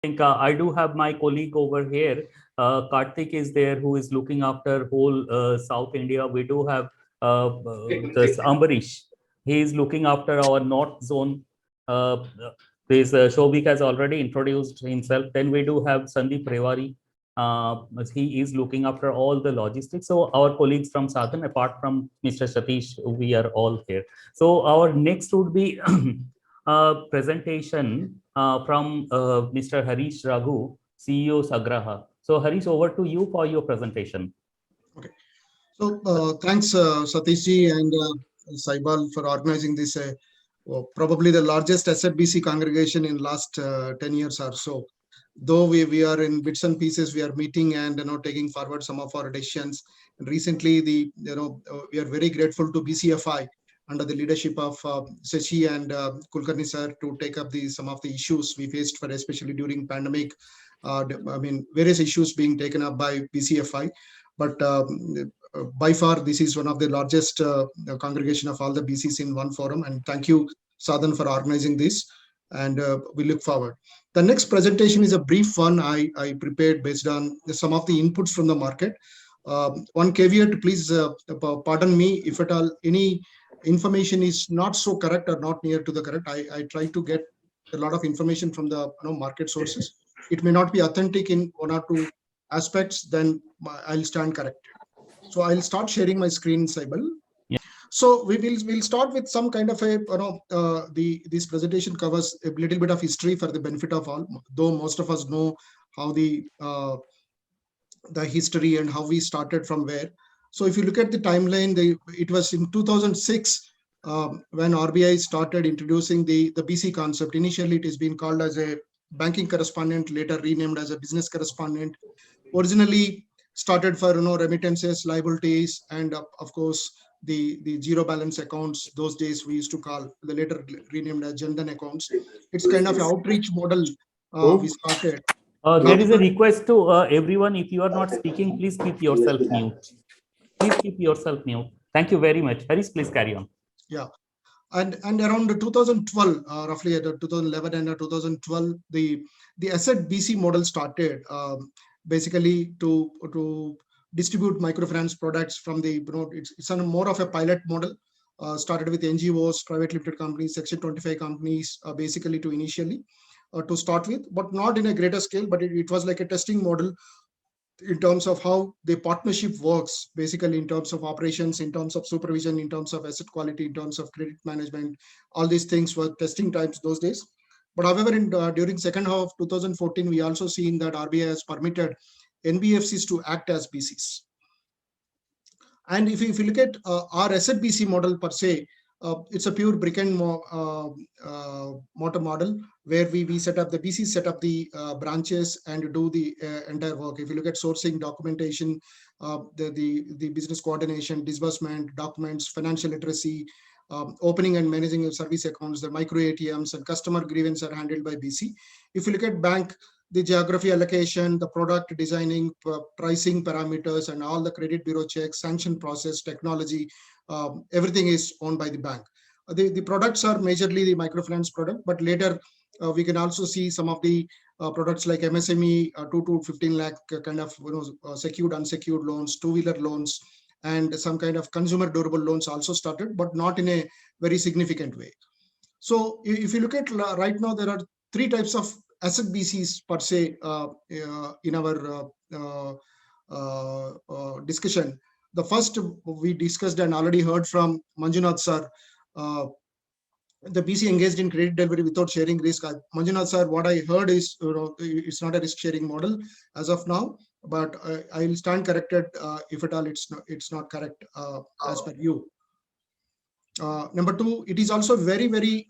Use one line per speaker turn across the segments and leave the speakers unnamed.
think I do have my colleague over here. Karthik is there, who is looking after whole South India. We do have this Ambarish. He is looking after our North Zone. Uh, this Shobik has already introduced himself. Then we do have Sandeep Rewari. He is looking after all the logistics. So our colleagues from Southern, apart from Mr. Satish, we are all here. So our next would be presentation from Mr. Harish Raghu, CEO Sagraha. So Harish, over to you for your presentation.
Okay. So thanks, Satish ji and Saibal for organizing this. Probably the largest SFBC congregation in last 10 years or so. Though we are in bits and pieces, we are meeting and taking forward some of our decisions. And recently, we are very grateful to BCFI under the leadership of Shashi and Kulkarni sir to take up some of the issues we faced for especially during pandemic. I mean, various issues being taken up by BCFI, but by far this is one of the largest congregation of all the BCs in one forum. And thank you, Sadhan, for organizing this. And we look forward. The next presentation is a brief one I prepared based on some of the inputs from the market. One caveat, please pardon me if at all any information is not so correct or not near to the correct. I try to get a lot of information from the market sources. It may not be authentic in one or two aspects, then I'll stand corrected. So I'll start sharing my screen, Saibal.
Yeah.
So we'll start with some kind of a this presentation covers a little bit of history for the benefit of all, though most of us know how the history and how we started from where. So if you look at the timeline, it was in 2006 when RBI started introducing the BC concept. Initially, it has been called as a banking correspondent, later renamed as a business correspondent. Originally started for remittances, liabilities, and of course the zero balance accounts. Those days we used to call, the later renamed as Jandan accounts. It's kind of an outreach model we started.
There is a request to everyone. If you are not speaking, please keep yourself mute. Please keep yourself mute. Thank you very much. Harish, please carry on.
Yeah. And around 2012, roughly at 2011 and 2012, the asset BC model started basically to distribute microfinance products from the it's more of a pilot model. Started with NGOs, private limited companies, Section 25 companies, basically to initially to start with, but not in a greater scale. But it was like a testing model in terms of how the partnership works, basically in terms of operations, in terms of supervision, in terms of asset quality, in terms of credit management. All these things were testing types those days. But however, during second half of 2014, we also seen that RBI has permitted NBFCs to act as BCs. And if you look at our asset BC model per se, it's a pure brick and mortar model where we set up the BC, set up the branches and do the entire work. If you look at sourcing, documentation, the business coordination, disbursement, documents, financial literacy, opening and managing of service accounts, the micro ATMs and customer grievance are handled by BC. If you look at bank, the geography allocation, the product designing, pricing parameters, and all the credit bureau checks, sanction process, technology, everything is owned by the bank. The products are majorly the microfinance product, but later we can also see some of the products like MSME, 2 to 15 lakh kind of secured, unsecured loans, two-wheeler loans, and some kind of consumer durable loans also started, but not in a very significant way. So if you look at right now, there are three types of asset BCs per se in our discussion. The first we discussed and already heard from Manjunath sir, the BC engaged in credit delivery without sharing risk. Manjunath sir, what I heard is it's not a risk sharing model as of now, but I will stand corrected if at all it's not correct as per you. Number two, it is also very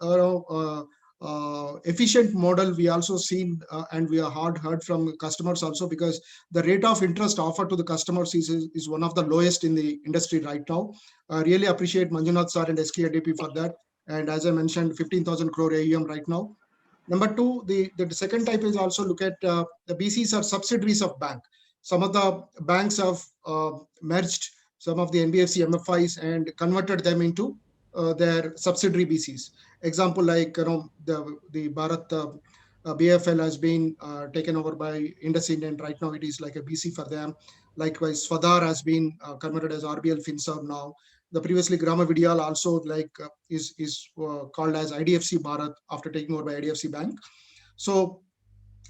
efficient model. We also seen and we are heard from customers also, because the rate of interest offered to the customers is one of the lowest in the industry right now. I really appreciate Manjunath sir and SKADP for that. And as I mentioned, 15,000 crore AUM right now. Number two, the second type is also look at the BCs are subsidiaries of bank. Some of the banks have merged some of the NBFC MFIs and converted them into their subsidiary BCs. Example like the Bharat BFL has been taken over by IndusInd, and right now it is like a BC for them. Likewise, Swadhar has been converted as RBL FinServ now. The previously Grama Vidyal also is called as IDFC Bharat after taking over by IDFC Bank. So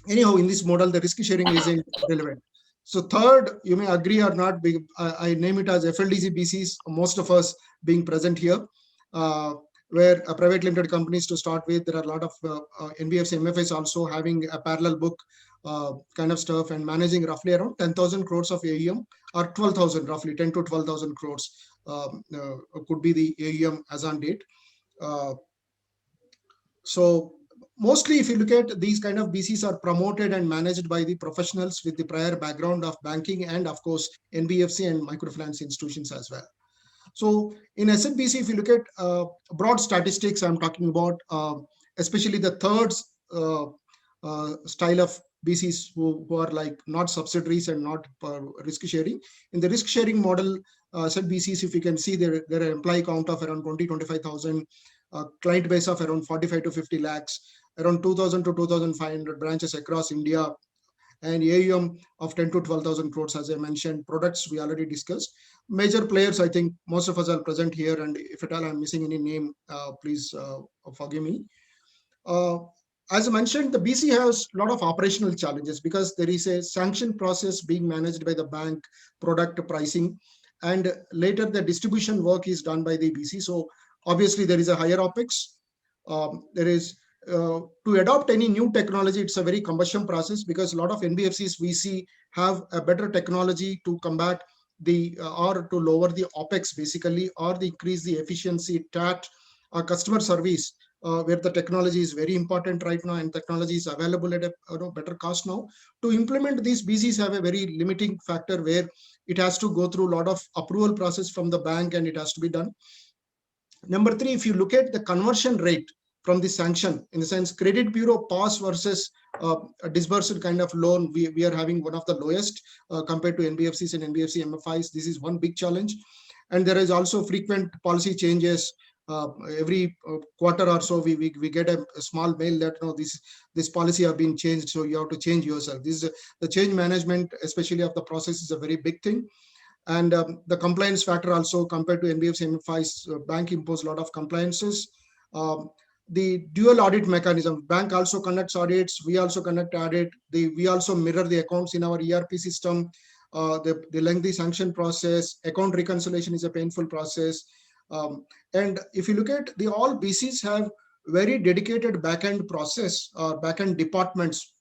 anyhow, in this model, the risk sharing isn't relevant. So third, you may agree or not, I name it as FLDG BCs, most of us being present here, where private limited companies to start with. There are a lot of NBFC MFIs also having a parallel book kind of stuff and managing roughly around 10,000 crores of AUM, or 12,000, roughly 10 to 12,000 crores could be the AUM as on date. So mostly, if you look at these kind of BCs are promoted and managed by the professionals with the prior background of banking and of course NBFC and microfinance institutions as well. So in SNBC, if you look at broad statistics, I'm talking about especially the third style of BCs who are like not subsidiaries and not risk sharing. In the risk sharing model, SNBCs, if you can see, there are employee count of around 25,000, client base of around 45 to 50 lakhs, around 2,000 to 2,500 branches across India, and AUM of 10 to 12,000 crores, as I mentioned. Products we already discussed. Major players, I think most of us are present here, and if at all I'm missing any name, please forgive me. As I mentioned, the BC has a lot of operational challenges because there is a sanction process being managed by the bank, product pricing, and later the distribution work is done by the BC. So obviously there is a higher OPEX. There is to adopt any new technology, it's a very cumbersome process because a lot of NBFCs we see have a better technology to combat the or to lower the OPEX basically, or increase the efficiency, TAT, or customer service, where the technology is very important right now and technology is available at a better cost now. To implement these, BCs have a very limiting factor where it has to go through a lot of approval process from the bank and it has to be done. Number three, if you look at the conversion rate from the sanction, in the sense credit bureau pass versus a disbursed kind of loan, we are having one of the lowest compared to NBFCs and NBFC MFIs. This is one big challenge. And there is also frequent policy changes. Every quarter or so, we get a small mail that this policy have been changed, so you have to change yourself. This is the change management, especially of the process, is a very big thing. And the compliance factor also compared to NBFC MFIs, bank impose a lot of compliances. The dual audit mechanism, bank also conducts audits, we also conduct audit, we also mirror the accounts in our ERP system. The lengthy sanction process, account reconciliation is a painful process. And if you look at all BCs have very dedicated backend process or backend departments,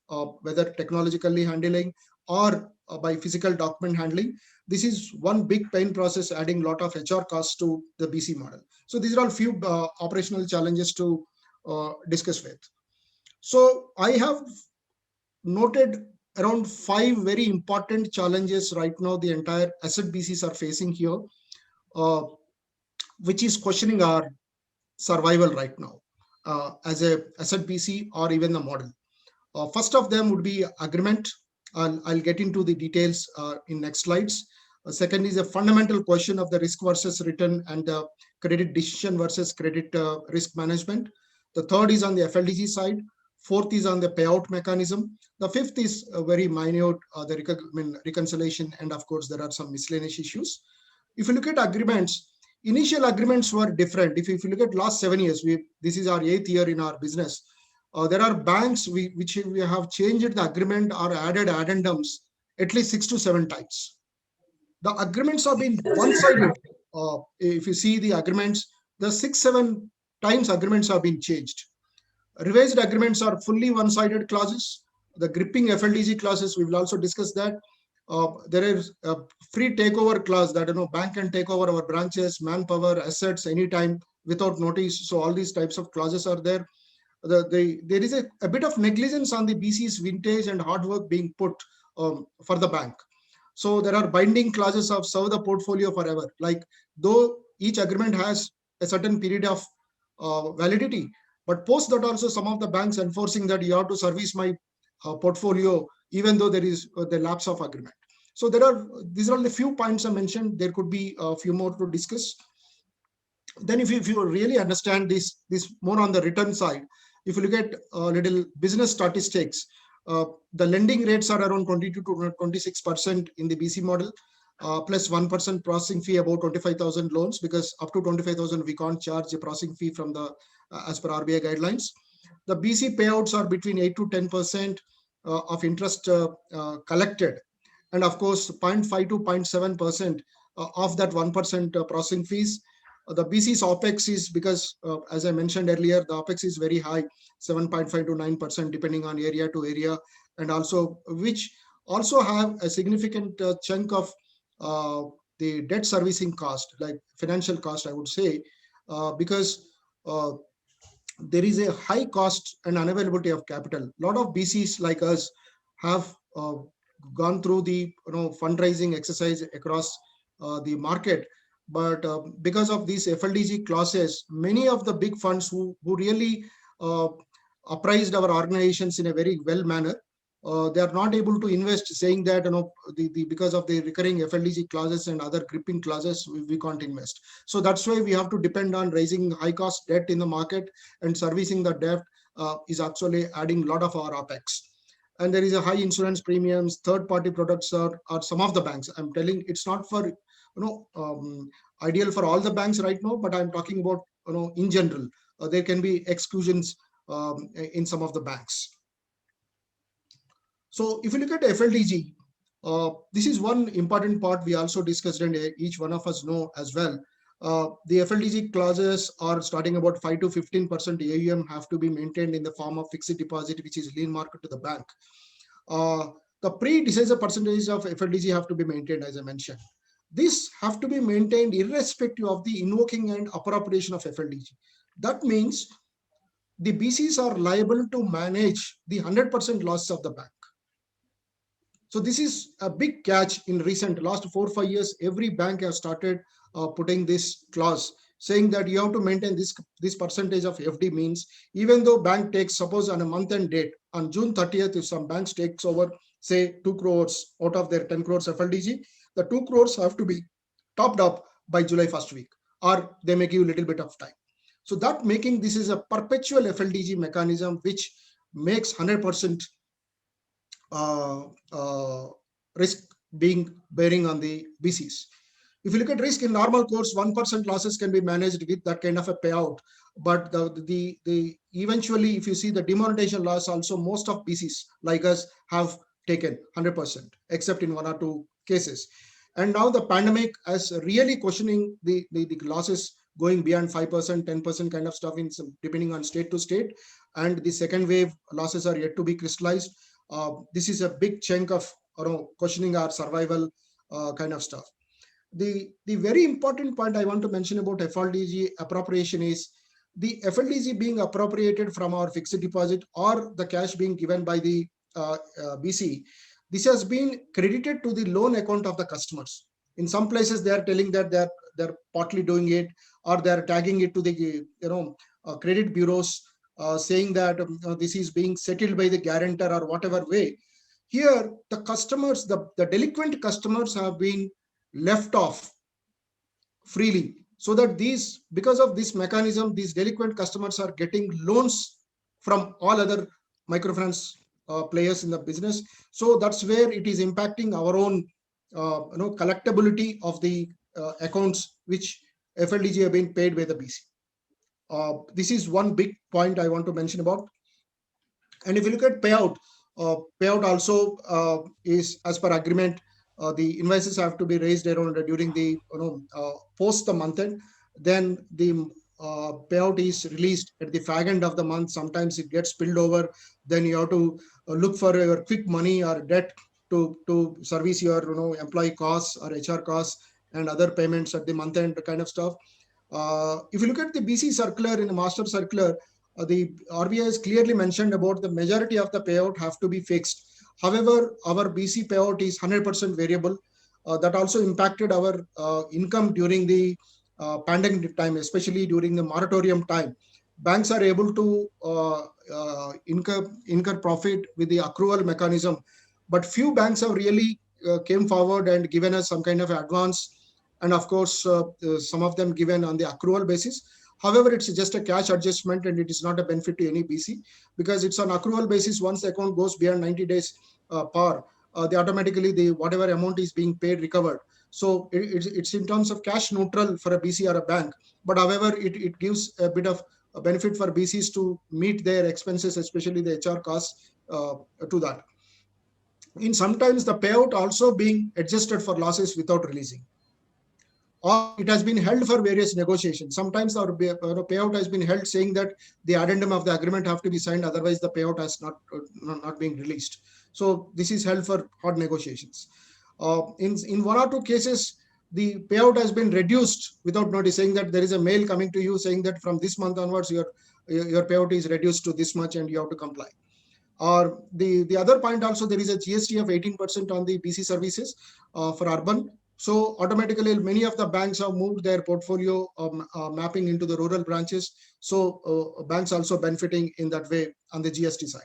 whether technologically handling or by physical document handling. This is one big pain process, adding a lot of HR costs to the BC model. So these are all few operational challenges to discuss with. So I have noted around 5 very important challenges right now the entire asset BCs are facing here, which is questioning our survival right now as a asset BC or even the model. First of them would be agreement. I'll get into the details in next slides. Second is a fundamental question of the risk versus return and the credit decision versus credit risk management. The third is on the FLDG side. Fourth is on the payout mechanism. The fifth is very minute, the reconciliation, and of course there are some miscellaneous issues. If you look at agreements, initial agreements were different. If you look at last 7 years, this is our 8th year in our business. There are banks which we have changed the agreement or added addendums at least 6 to 7 times. The agreements have been one-sided. If you see the agreements, the 6-7 times agreements have been changed. Revised agreements are fully one-sided clauses. The gripping FLDG clauses, we will also discuss that. There is a free takeover clause that bank can take over our branches, manpower, assets anytime without notice. So all these types of clauses are there. There is a bit of negligence on the BC's vintage and hard work being put for the bank. So there are binding clauses of serve the portfolio forever. Like though each agreement has a certain period of validity, but post that also some of the banks enforcing that you have to service my portfolio even though there is the lapse of agreement. So these are the few points I mentioned. There could be a few more to discuss. Then if you really understand this more on the return side, if you look at little business statistics, the lending rates are around 22 to 26% in the BC model, plus 1% processing fee, about 25,000 loans, because up to 25,000 we can't charge a processing fee from the as per RBI guidelines. The BC payouts are between 8 to 10% of interest collected, and of course 0.5 to 0.7% of that 1% processing fees. The BC's OPEX is, because as I mentioned earlier, the OPEX is very high, 7.5 to 9% depending on area to area, and also which also have a significant chunk of the debt servicing cost, like financial cost, I would say, because there is a high cost and unavailability of capital. A lot of BCs like us have gone through the fundraising exercise across the market, but because of these FLDG clauses, many of the big funds who really appraised our organizations in a very well manner, they are not able to invest, saying that because of the recurring FLDG clauses and other gripping clauses, we can't invest. So that's why we have to depend on raising high cost debt in the market, and servicing the debt is actually adding a lot of our OPEX. And there is a high insurance premiums. Third party products are some of the banks. I'm telling, it's not for ideal for all the banks right now, but I'm talking about in general. There can be exclusions in some of the banks. So if you look at FLDG, this is one important part we also discussed, and each one of us know as well. The FLDG clauses are starting about 5 to 15% AUM have to be maintained in the form of fixed deposit, which is lien market to the bank. The predecessor percentage of FLDG have to be maintained, as I mentioned. This have to be maintained irrespective of the invoking and appropriation of FLDG. That means the BCs are liable to manage the 100% loss of the bank. So this is a big catch in last 4 or 5 years. Every bank has started putting this clause, saying that you have to maintain this percentage of FD. Means even though bank takes, suppose on a month end date, on June 30th, if some banks takes over, say 2 crores out of their 10 crores FLDG, the 2 crores have to be topped up by July 1st week, or they may give a little bit of time. So that making this is a perpetual FLDG mechanism, which makes 100% risk bearing on the BCs. If you look at risk in normal course, 1% losses can be managed with that kind of a payout. But the eventually, if you see the demonetization loss, also most of BCs like us have taken 100%, except in 1 or 2 cases. And now the pandemic is really questioning the losses going beyond 5%, 10% kind of stuff in some, depending on state to state. And the second wave losses are yet to be crystallized. This is a big chunk of questioning our survival kind of stuff. The very important point I want to mention about FLDG appropriation is the FLDG being appropriated from our fixed deposit or the cash being given by the BC. This has been credited to the loan account of the customers. In some places, they are telling that they're partly doing it, or they're tagging it to the credit bureaus, saying that this is being settled by the guarantor or whatever way. Here, the customers, the delinquent customers have been left off freely, so that because of this mechanism, these delinquent customers are getting loans from all other microfinance players in the business. So that's where it is impacting our own collectability of the accounts which FLDG have been paid by the BC. This is one big point I want to mention about. And if you look at payout also is as per agreement. The invoices have to be raised around during the post the month end. Then the payout is released at the fag end of the month. Sometimes it gets spilled over. Then you have to look for your quick money or debt to service your employee costs or HR costs and other payments at the month end kind of stuff. If you look at the BC circular, in the master circular, the RBI has clearly mentioned about the majority of the payout have to be fixed. However, our BC payout is 100% variable. That also impacted our income during the pandemic time, especially during the moratorium time. Banks are able to incur profit with the accrual mechanism, but few banks have really came forward and given us some kind of advance, and of course some of them given on the accrual basis. However, it's just a cash adjustment and it is not a benefit to any BC because it's on accrual basis. Once the account goes beyond 90 days par, they automatically whatever amount is being paid recovered. So it's in terms of cash neutral for a BC or a bank. But however, it gives a bit of a benefit for BCs to meet their expenses, especially the HR costs to that. In sometimes the payout also being adjusted for losses without releasing, or it has been held for various negotiations. Sometimes our payout has been held saying that the addendum of the agreement have to be signed, otherwise the payout has not being released. So this is held for hard negotiations. In one or two cases, the payout has been reduced without notice, saying that there is a mail coming to you saying that from this month onwards your payout is reduced to this much and you have to comply. Or the other point also, there is a GST of 18% on the BC services for urban. So automatically, many of the banks have moved their portfolio mapping into the rural branches. So banks also benefiting in that way on the GST side.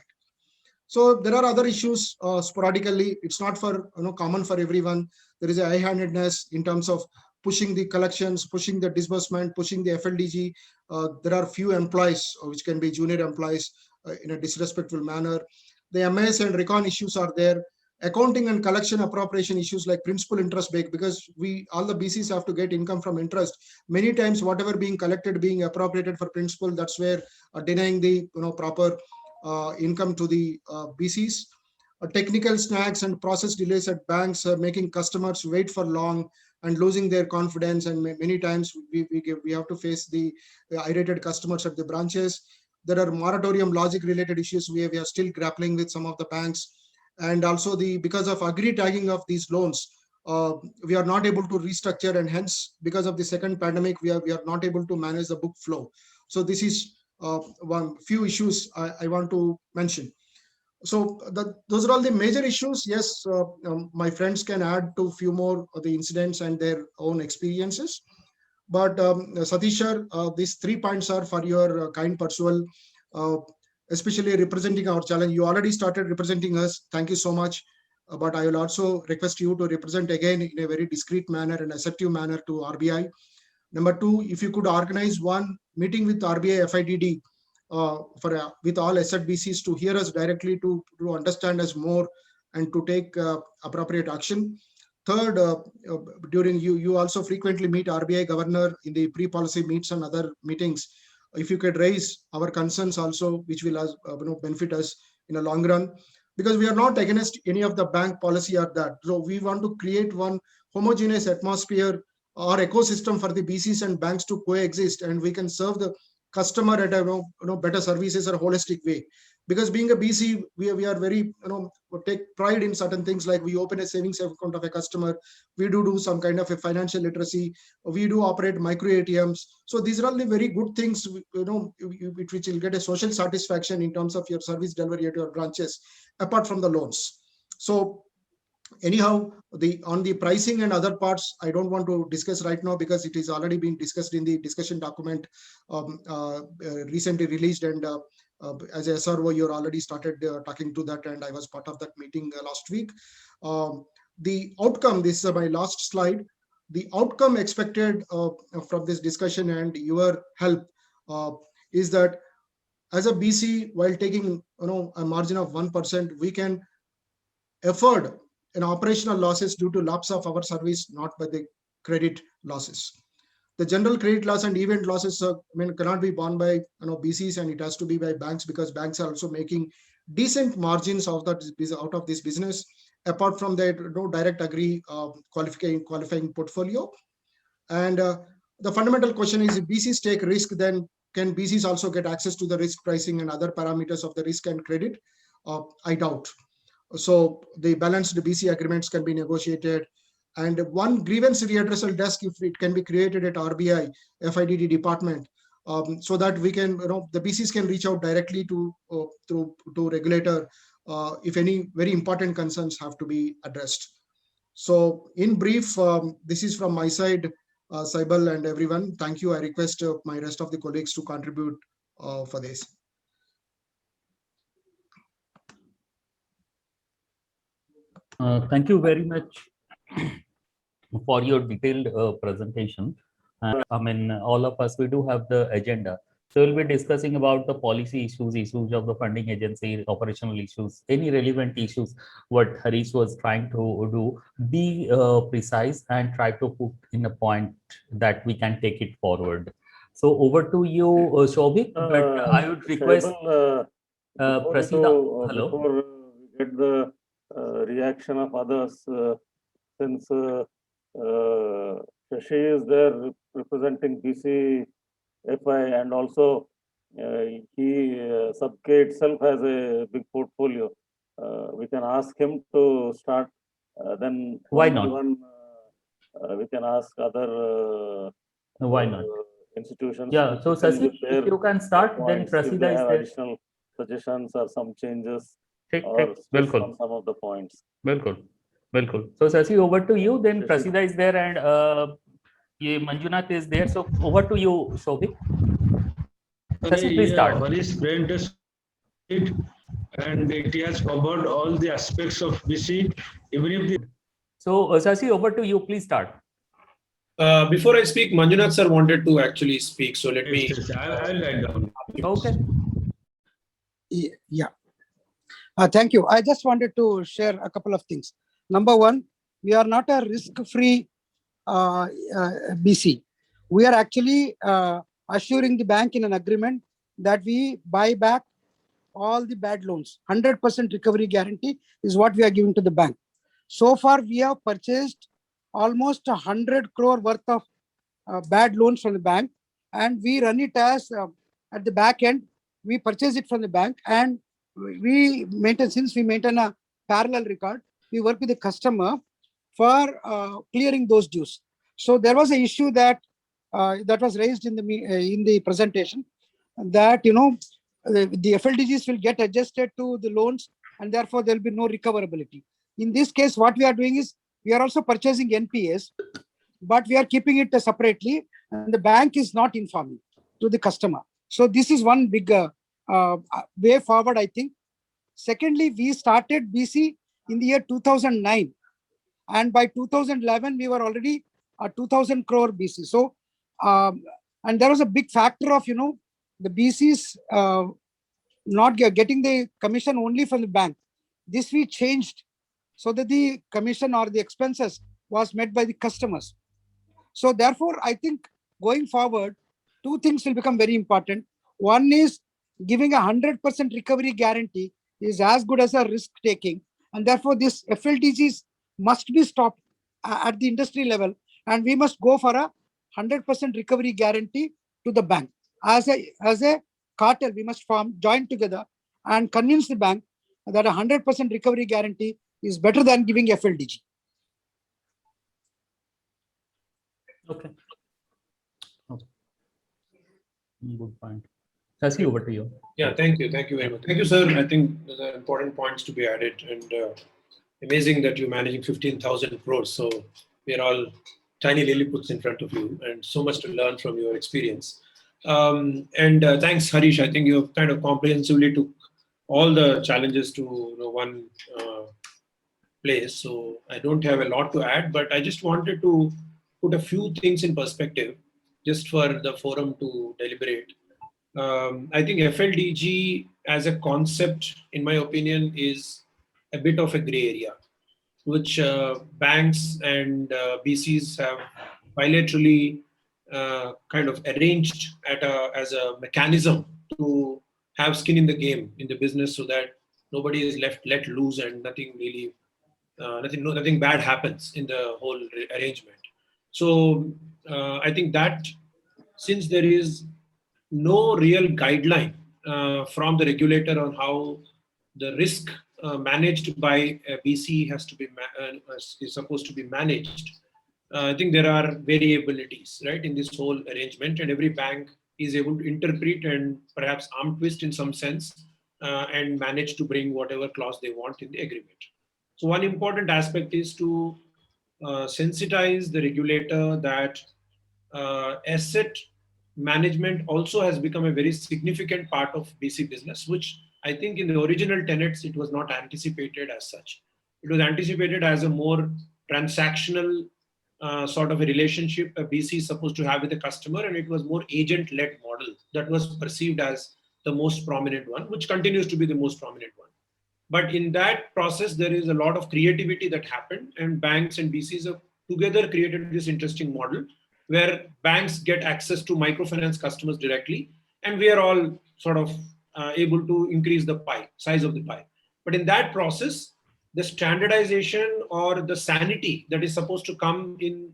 So there are other issues sporadically. It's not for common for everyone. There is a high-handedness in terms of pushing the collections, pushing the disbursement, pushing the FLDG. There are few employees which can be junior employees in a disrespectful manner. The MIS and recon issues are there. Accounting and collection appropriation issues like principal interest break, because all the BCs have to get income from interest. Many times whatever being collected being appropriated for principal, that's where denying the proper income to the BCs. Technical snags and process delays at banks making customers wait for long and losing their confidence, and many times we have to face the irritated customers at the branches. There are moratorium logic related issues we are still grappling with some of the banks, and also because of agri tagging of these loans, we are not able to restructure, and hence because of the second pandemic we are not able to manage the book flow. So this is one few issues I want to mention. So those are all the major issues. Yes, my friends can add to few more of the incidents and their own experiences. But Satish sir, these 3 points are for your kind pursual, especially representing our challenge. You already started representing us. Thank you so much. But I will also request you to represent again in a very discreet manner and assertive manner to RBI. Number 2, if you could organize one meeting with RBI FIDD with all SZBCs to hear us directly, to understand us more and to take appropriate action. Third, during you also frequently meet RBI governor in the pre-policy meets and other meetings. If you could raise our concerns also, which will benefit us in the long run, because we are not against any of the bank policy or that. So we want to create one homogeneous atmosphere or ecosystem for the BCs and banks to coexist, and we can serve the customer at a better services or a holistic way. Because being a BC, we are very take pride in certain things, like we open a savings account of a customer, we do some kind of a financial literacy, we do operate micro ATMs. So these are all the very good things which will get a social satisfaction in terms of your service delivery at your branches, apart from the loans. So anyhow, on the pricing and other parts, I don't want to discuss right now because it is already been discussed in the discussion document recently released, and as a SRO, you're already started talking to that, and I was part of that meeting last week. The outcome, this is my last slide. The outcome expected from this discussion and your help is that as a BC, while taking a margin of 1%, we can afford an operational losses due to lapse of our service, not by the credit losses. The general credit loss and event losses cannot be borne by BCs, and it has to be by banks, because banks are also making decent margins out of this business, apart from their direct agri qualifying portfolio. And the fundamental question is, if BCs take risk, then can BCs also get access to the risk pricing and other parameters of the risk and credit? I doubt. So the balanced BC agreements can be negotiated, and one grievance readdressal desk, if it can be created at RBI FIDD department, so that we can the BCs can reach out directly to regulator if any very important concerns have to be addressed. So in brief, this is from my side, Saibal and everyone. Thank you. I request my rest of the colleagues to contribute for this.
Thank you very much for your detailed presentation. I mean, all of us, we do have the agenda. So we'll be discussing about the policy issues, issues of the funding agency, operational issues, any relevant issues, what Harish was trying to do. Be precise and try to put in a point that we can take it forward. So over to you, Shobhik, but I would request Prasida. Hello.
Before we get the reaction of others, since Shashi is there representing BCFI, and also Subk itself has a big portfolio. We can ask him to start. Then
Why not?
We can ask other
Why not?
institutions.
Yeah. So Sasi, if you can start, then
If
Prasida
they
is
have
there.
additional suggestions or some changes
Take,
or stress
Bilkul.
on some of the points.
Bilkul. Bilkul. So Sasi, over to you. Then
Shashi.
Prasida is there and Manjunath is there. So over to you, Shobhik. Sasi, please start.
Harish brain test it, and it has covered all the aspects of BC, even if the.
So Sasi, over to you. Please start.
Before I speak, Manjunath sir wanted to actually speak, so let me.
I'll write down.
Okay.
Yeah. Thank you. I just wanted to share a couple of things. Number one, we are not a risk-free BC. We are actually assuring the bank in an agreement that we buy back all the bad loans. 100% recovery guarantee is what we are giving to the bank. So far, we have purchased almost 100 crore worth of bad loans from the bank, and we run it as at the back end. We purchase it from the bank, and we maintain, since we maintain a parallel record, we work with the customer for clearing those dues. So there was an issue that that was raised in the presentation, that the FLDGs will get adjusted to the loans, and therefore there will be no recoverability. In this case, what we are doing is we are also purchasing NPAs, but we are keeping it separately, and the bank is not informing to the customer. So this is one big way forward, I think. Secondly, we started BC in the year 2009, and by 2011 we were already a 2,000 crore BC. So and there was a big factor of the BCs not getting the commission only from the bank. This we changed so that the commission or the expenses was met by the customers. So therefore, I think going forward, two things will become very important. One is giving 100% recovery guarantee is as good as a risk taking, and therefore this FLDGs must be stopped at the industry level, and we must go for a 100% recovery guarantee to the bank. As a cartel, we must join together and convince the bank that 100% recovery guarantee is better than giving FLDG.
Okay. Good point. Sasi, over to you.
Yeah, thank you very much. Thank you, sir. I think those are important points to be added, and amazing that you're managing 15,000 crores. So we're all tiny Lilliputians in front of you, and so much to learn from your experience. Thanks, Harish. I think you kind of comprehensively took all the challenges to one place. So I don't have a lot to add, but I just wanted to put a few things in perspective, just for the forum to deliberate. I think FLDG as a concept, in my opinion, is a bit of a gray area, which banks and BCs have bilaterally kind of arranged as a mechanism to have skin in the game in the business, so that nobody is let loose and nothing really, nothing bad happens in the whole arrangement. So I think that since there is no real guideline from the regulator on how the risk managed by BC has to be is supposed to be managed, I think there are variabilities, right, in this whole arrangement, and every bank is able to interpret and perhaps arm twist in some sense and manage to bring whatever clause they want in the agreement. So one important aspect is to sensitize the regulator that asset management also has become a very significant part of BC business, which I think in the original tenets, it was not anticipated as such. It was anticipated as a more transactional sort of a relationship a BC is supposed to have with the customer, and it was more agent-led model that was perceived as the most prominent one, which continues to be the most prominent one. But in that process, there is a lot of creativity that happened, and banks and BCs have together created this interesting model where banks get access to microfinance customers directly, and we are all sort of able to increase the pie, size of the pie. But in that process, the standardization or the sanity that is supposed to come in,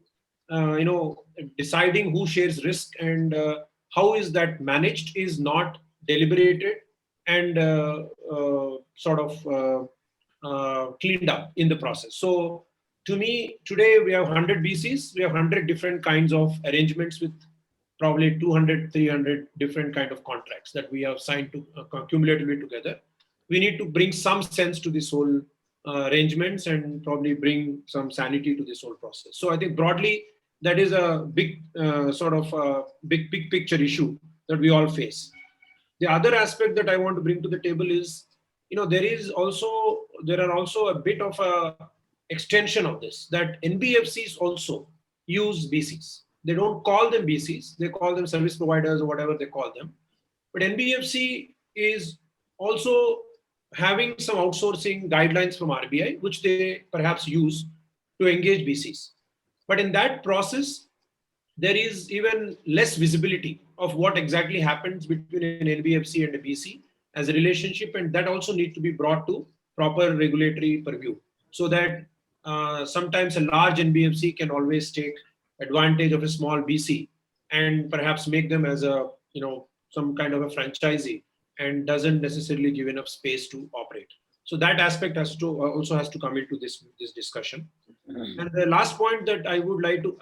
deciding who shares risk and how is that managed is not deliberated and cleaned up in the process. So to me, today we have 100 BCs, we have 100 different kinds of arrangements with probably 200, 300 different kind of contracts that we have signed to cumulatively together. We need to bring some sense to this whole arrangements and probably bring some sanity to this whole process. So I think broadly, that is a big big picture issue that we all face. The other aspect that I want to bring to the table is, there are also a bit of a extension of this, that NBFCs also use BCs. They don't call them BCs, they call them service providers or whatever they call them. But NBFC is also having some outsourcing guidelines from RBI, which they perhaps use to engage BCs. But in that process, there is even less visibility of what exactly happens between an NBFC and a BC as a relationship, and that also needs to be brought to proper regulatory purview, so that sometimes a large NBFC can always take advantage of a small BC and perhaps make them as a some kind of a franchisee, and doesn't necessarily give enough space to operate. So that aspect also has to come into this discussion. And the last point that I would like to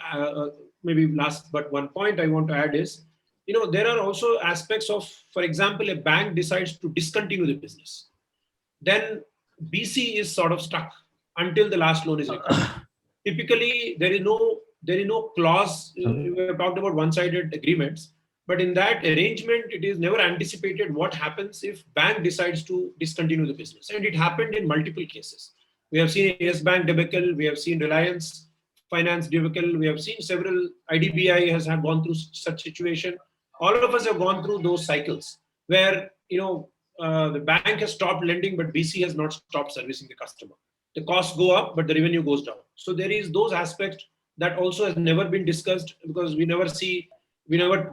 maybe last but one point I want to add is, there are also aspects of, for example, a bank decides to discontinue the business, then BC is sort of stuck until the last loan is recovered. Typically, there is no clause. We have talked about one-sided agreements, but in that arrangement, it is never anticipated what happens if bank decides to discontinue the business. And it happened in multiple cases. We have seen Yes Bank debacle, we have seen Reliance Finance debacle, we have seen several, IDBI has gone through such situation. All of us have gone through those cycles where, the bank has stopped lending, but BC has not stopped servicing the customer. The costs go up, but the revenue goes down. So there is those aspects that also has never been discussed, because we never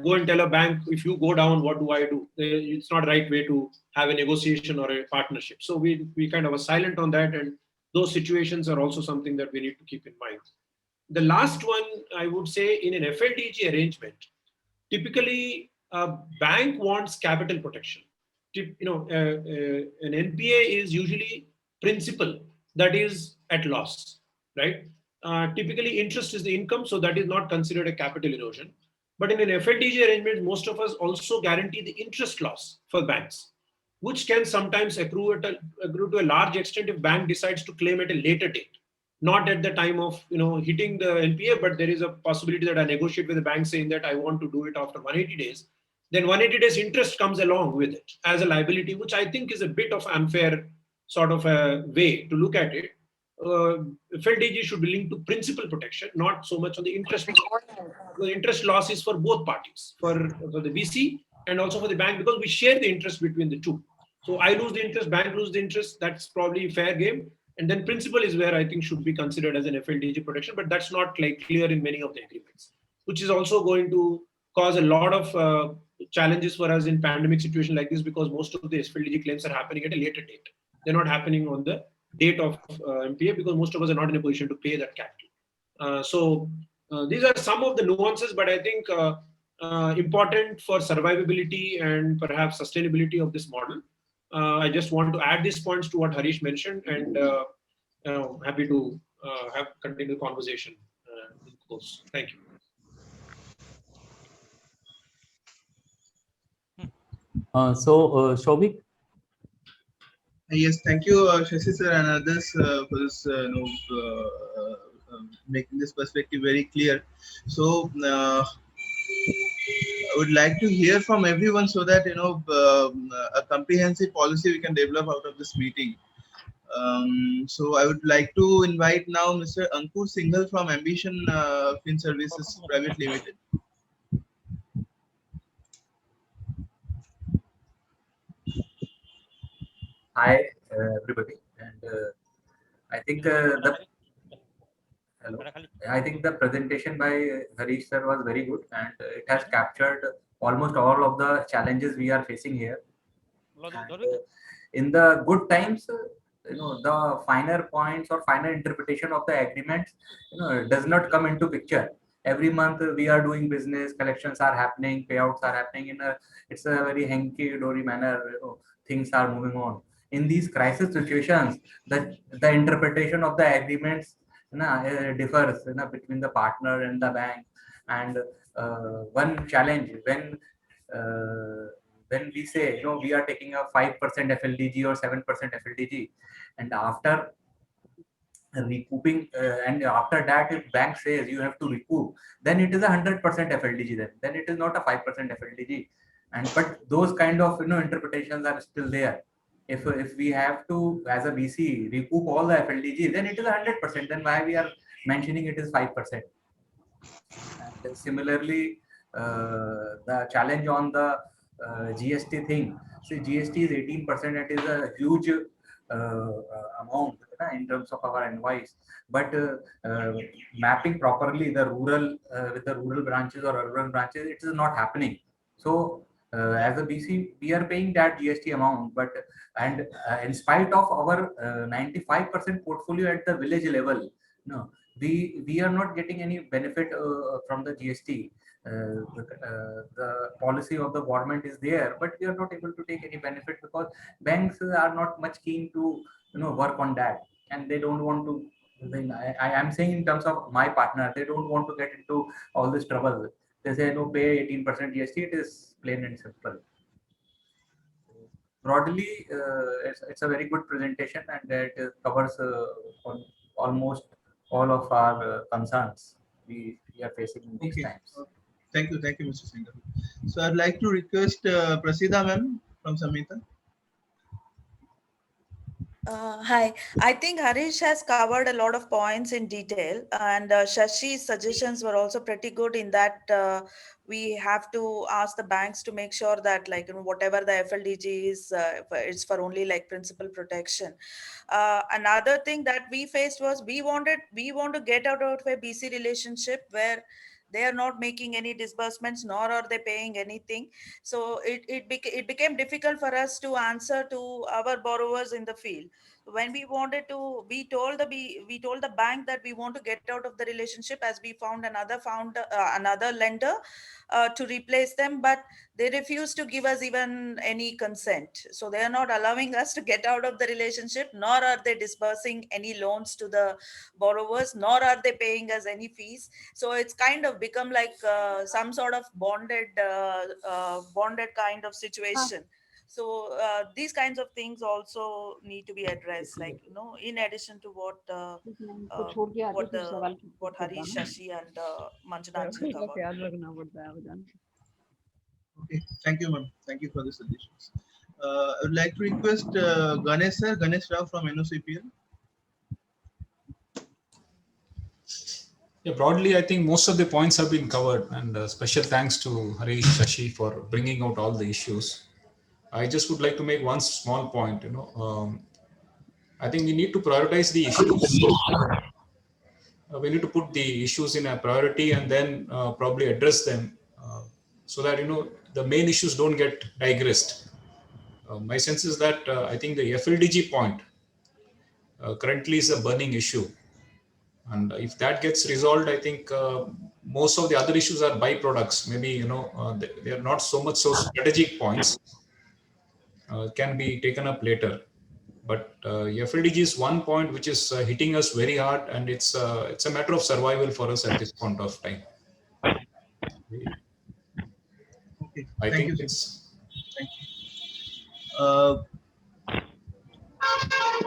go and tell a bank, if you go down, what do I do? It's not the right way to have a negotiation or a partnership. So we kind of are silent on that, and those situations are also something that we need to keep in mind. The last one, I would say, in an FLDG arrangement, typically a bank wants capital protection. An NPA is usually principal that is at loss, right? Typically interest is the income, so that is not considered a capital erosion. But in an FLDG arrangement, most of us also guarantee the interest loss for banks, which can sometimes accrue to a large extent if bank decides to claim at a later date, not at the time of hitting the NPA, but there is a possibility that I negotiate with the bank saying that I want to do it after 180 days. Then 180 days interest comes along with it as a liability, which I think is a bit of unfair sort of a way to look at it. FLDG should be linked to principal protection, not so much on the interest. The interest loss is for both parties, for the BC and also for the bank, because we share the interest between the two. So I lose the interest, bank lose the interest, that's probably fair game. And then principal is where I think should be considered as an FLDG protection, but that's not clear in many of the agreements, which is also going to cause a lot of challenges for us in pandemic situation like this, because most of the FLDG claims are happening at a later date. They're not happening on the date of MPA, because most of us are not in a position to pay that capital. So these are some of the nuances, but I think important for survivability and perhaps sustainability of this model. I just want to add these points to what Harish mentioned, and happy to continue the conversation in course. Thank you.
Shobhik?
Yes, thank you, Shashi sir and others for this, making this perspective very clear. So, I would like to hear from everyone so that a comprehensive policy we can develop out of this meeting. So I would like to invite now Mr. Ankur Singhal from Ambition Fin Services Private Limited.
Hi, everybody, and I think the hello. I think the presentation by Harish sir was very good, and it has captured almost all of the challenges we are facing here. And, in the good times, the finer points or finer interpretation of the agreements, does not come into picture. Every month we are doing business, collections are happening, payouts are happening it's a very hanky-dory manner. Things are moving on. In these crisis situations, the interpretation of the agreements differs between the partner and the bank. And one challenge when we say we are taking a 5% FLDG or 7% FLDG, and after recouping and after that if bank says you have to recoup, then it is 100% FLDG, then it is not a 5% FLDG. And but those kind of interpretations are still there. If we have to, as a BC, recoup all the FLDG, then it is 100%. Then why we are mentioning it is 5%? And similarly, the challenge on the GST thing. See, GST is 18%. It is a huge amount in terms of our invoice. But mapping properly the rural with the rural branches or urban branches, it is not happening. So as a BC, we are paying that GST amount, but in spite of our 95% portfolio at the village level, we are not getting any benefit from the GST. The policy of the government is there, but we are not able to take any benefit because banks are not much keen to work on that, and they don't want to. I am saying in terms of my partner, they don't want to get into all this trouble. They say no, pay 18% GST. It is plain and simple. Broadly, it's a very good presentation, and it covers almost all of our concerns we are facing in these times.
Thank you, Mr. Singhal. So I'd like to request Prasida ma'am from Samhita.
Hi, I think Harish has covered a lot of points in detail, and Shashi's suggestions were also pretty good in that we have to ask the banks to make sure that whatever the FLDG is, it's for only principal protection. Another thing that we faced was we want to get out of a BC relationship where they are not making any disbursements, nor are they paying anything. So it became difficult for us to answer to our borrowers in the field. When we wanted to, we told the bank that we want to get out of the relationship as we found another lender to replace them, but they refused to give us even any consent. So they are not allowing us to get out of the relationship, nor are they disbursing any loans to the borrowers, nor are they paying us any fees. So it's kind of become like some sort of bonded kind of situation. So these kinds of things also need to be addressed, in addition to what Harish, Shashi, and Manjunath covered.
Okay, thank you, ma'am. Thank you for the suggestions. I would like to request Ganesh Rao from NOCPL.
Yeah, broadly, I think most of the points have been covered, and special thanks to Harish, Shashi for bringing out all the issues. I just would like to make one small point. I think we need to prioritize the issues. We need to put the issues in a priority and then probably address them so that the main issues don't get digressed. My sense is that I think the FLDG point currently is a burning issue, and if that gets resolved, I think most of the other issues are byproducts. Maybe they are not so strategic points. Can be taken up later, but FLDG is one point which is hitting us very hard, and it's a matter of survival for us at this point of time.
Okay,
I think
you,
it's.
Thank you.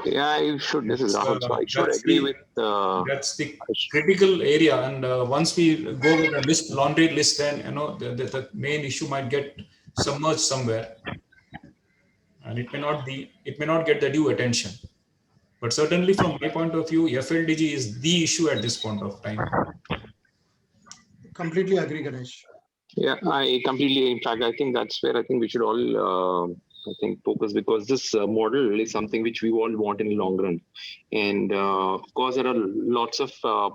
Yeah, I should. This is Rahul. So I should agree with.
That's the critical area, and once we go with the laundry list, then the main issue might get submerged somewhere, and it may not get the due attention. But certainly from my point of view, FLDG is the issue at this point of time.
Completely agree, Ganesh.
Yeah, I completely. In fact, I think that's where I think we should all, I think, focus, because this model is something which we all want in the long run. And of course, there are lots of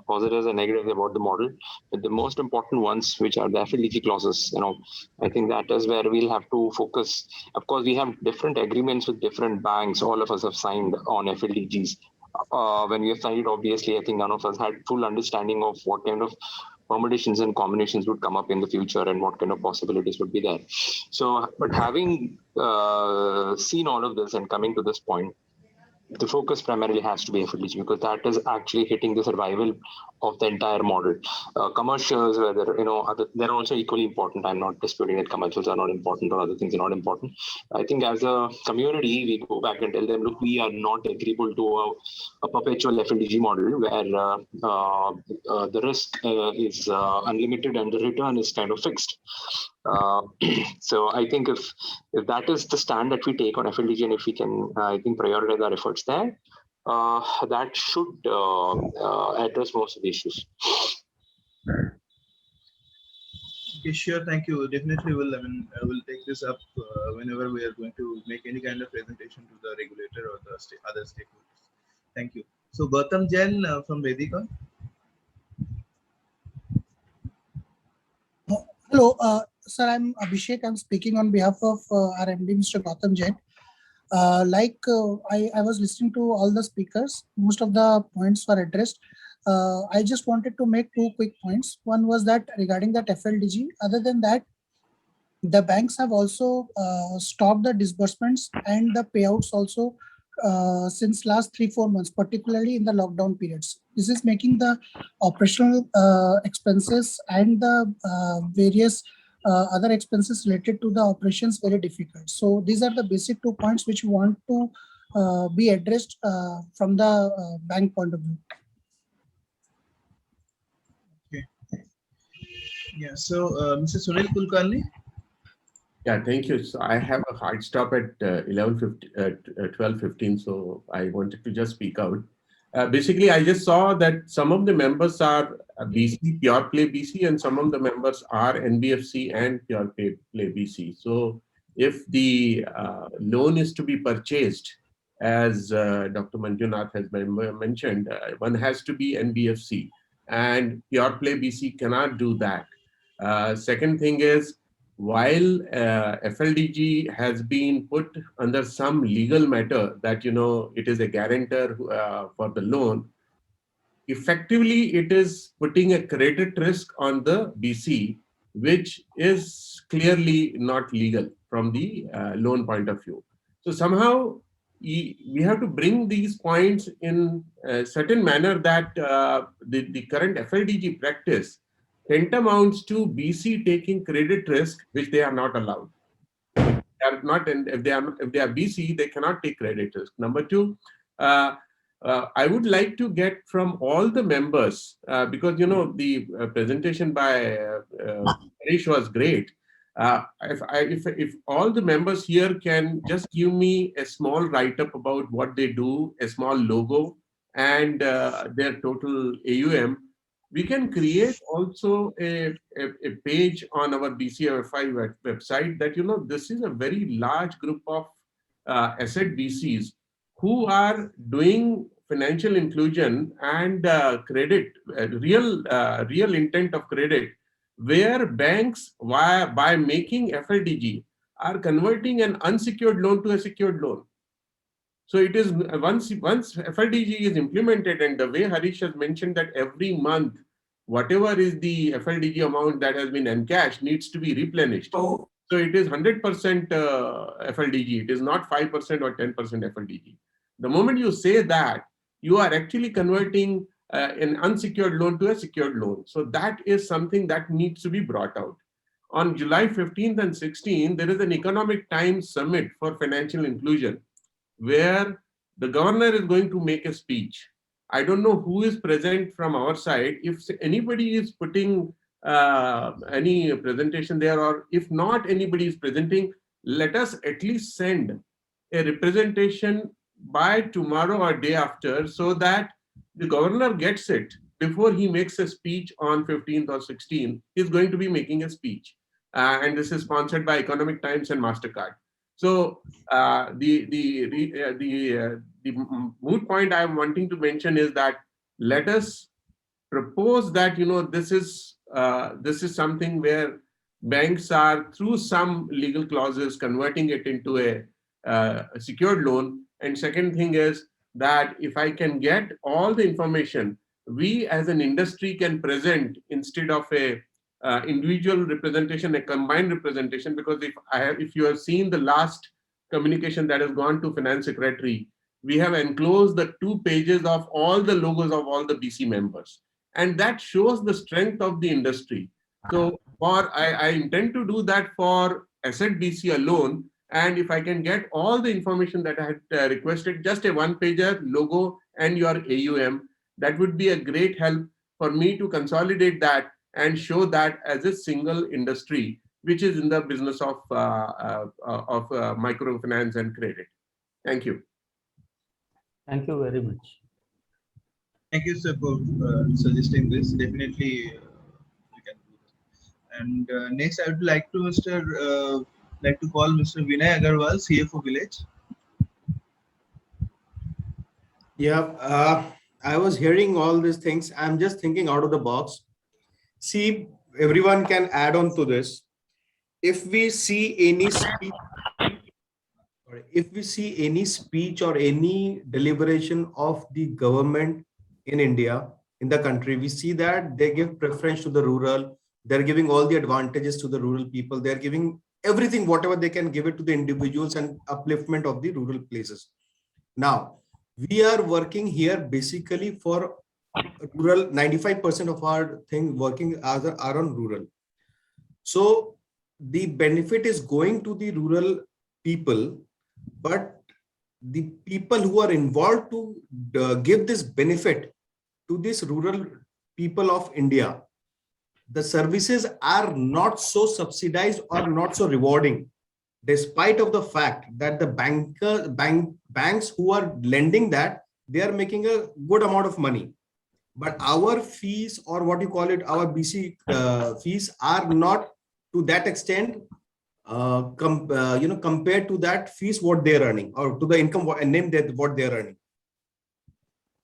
positives and negatives about the model, but the most important ones, which are the FLDG clauses, I think that is where we'll have to focus. Of course, we have different agreements with different banks. All of us have signed on FLDGs. When we have signed it, obviously, I think none of us had full understanding of what kind of permutations and combinations would come up in the future and what kind of possibilities would be there. So, but having seen all of this and coming to this point, the focus primarily has to be FLDG, because that is actually hitting the survival of the entire model. Commercials, whether they're also equally important. I'm not disputing that commercials are not important or other things are not important. I think as a community, we go back and tell them, look, we are not agreeable to a perpetual FLDG model where the risk is unlimited and the return is kind of fixed. So I think if that is the stand that we take on FLDG, and if we can, I think, prioritize our efforts there, that should address most of the issues.
Okay, sure. Thank you. Definitely will. I mean, I will take this up whenever we are going to make any kind of presentation to the regulator or the other stakeholders. Thank you. So Gautam Jain from Vedika.
Hello, sir. I'm Abhishek. I'm speaking on behalf of our MD, Mr. Gautam Jain. I was listening to all the speakers. Most of the points were addressed. I just wanted to make two quick points. One was that regarding that FLDG. Other than that, the banks have also stopped the disbursements and the payouts also since last 3-4 months, particularly in the lockdown periods. This is making the operational expenses and the various other expenses related to the operations very difficult. So these are the basic 2 points which we want to be addressed from the bank point of view.
Okay. Yeah. So Mr. Sunil Kulkarni.
Yeah, thank you. So I have a hard stop at 12:15, so I wanted to just speak out. Basically, I just saw that some of the members are BC, Pure Play BC, and some of the members are NBFC and Pure Play BC. So if the loan is to be purchased, as Dr. Manjunath has mentioned, one has to be NBFC, and Pure Play BC cannot do that. Second thing is, while FLDG has been put under some legal matter that, it is a guarantor for the loan, effectively it is putting a credit risk on the BC, which is clearly not legal from the loan point of view. So somehow we have to bring these points in a certain manner that the current FLDG practice tantamounts to BC taking credit risk, which they are not allowed. If they are BC, they cannot take credit risk. Number two, I would like to get from all the members, because the presentation by Harish was great. If all the members here can just give me a small write-up about what they do, a small logo, and their total AUM, we can create also a page on our BCFI website that, this is a very large group of asset BCs who are doing financial inclusion and credit, real intent of credit, where banks, by making FLDG, are converting an unsecured loan to a secured loan. So it is once FLDG is implemented, and the way Harish has mentioned that every month, whatever is the FLDG amount that has been encashed needs to be replenished. So it is 100% FLDG. It is not 5% or 10% FLDG. The moment you say that, you are actually converting an unsecured loan to a secured loan. So that is something that needs to be brought out. On July 15th and 16th, there is an Economic Times Summit for Financial Inclusion, where the governor is going to make a speech. I don't know who is present from our side. If anybody is putting any presentation there, or if not anybody is presenting, let us at least send a representation by tomorrow or day after, so that the governor gets it before he makes a speech on 15th or 16th. He's going to be making a speech. And this is sponsored by Economic Times and MasterCard. So the moot point I'm wanting to mention is that let us propose that, this is something where banks are, through some legal clauses, converting it into a secured loan. And second thing is that if I can get all the information, we as an industry can present, instead of a individual representation, a combined representation. Because if you have seen the last communication that has gone to Finance Secretary, we have enclosed the 2 pages of all the logos of all the BC members, and that shows the strength of the industry. So I intend to do that for Asset BC alone. And if I can get all the information that I had requested, just a 1-pager logo and your AUM, that would be a great help for me to consolidate that and show that as a single industry, which is in the business of microfinance and credit. Thank you.
Thank you very much.
Thank you, sir, for suggesting this. Definitely, we can do that. And next, I would like to call Mr. Vinay Agarwal, CFO Village.
Yeah, I was hearing all these things. I'm just thinking out of the box. See, everyone can add on to this. If we see any speech, or any deliberation of the government in India, in the country, we see that they give preference to the rural. They're giving all the advantages to the rural people. They're giving everything, whatever they can give it to the individuals, and upliftment of the rural places. Now, we are working here basically for rural. 95% of our thing working are on rural. So the benefit is going to the rural people, but the people who are involved to give this benefit to this rural people of India, the services are not so subsidized or not so rewarding, despite of the fact that the banks who are lending that, they are making a good amount of money. But our fees, or what you call it, our BC fees, are not to that extent compared to that fees what they're earning, or to the income and name that what they're earning.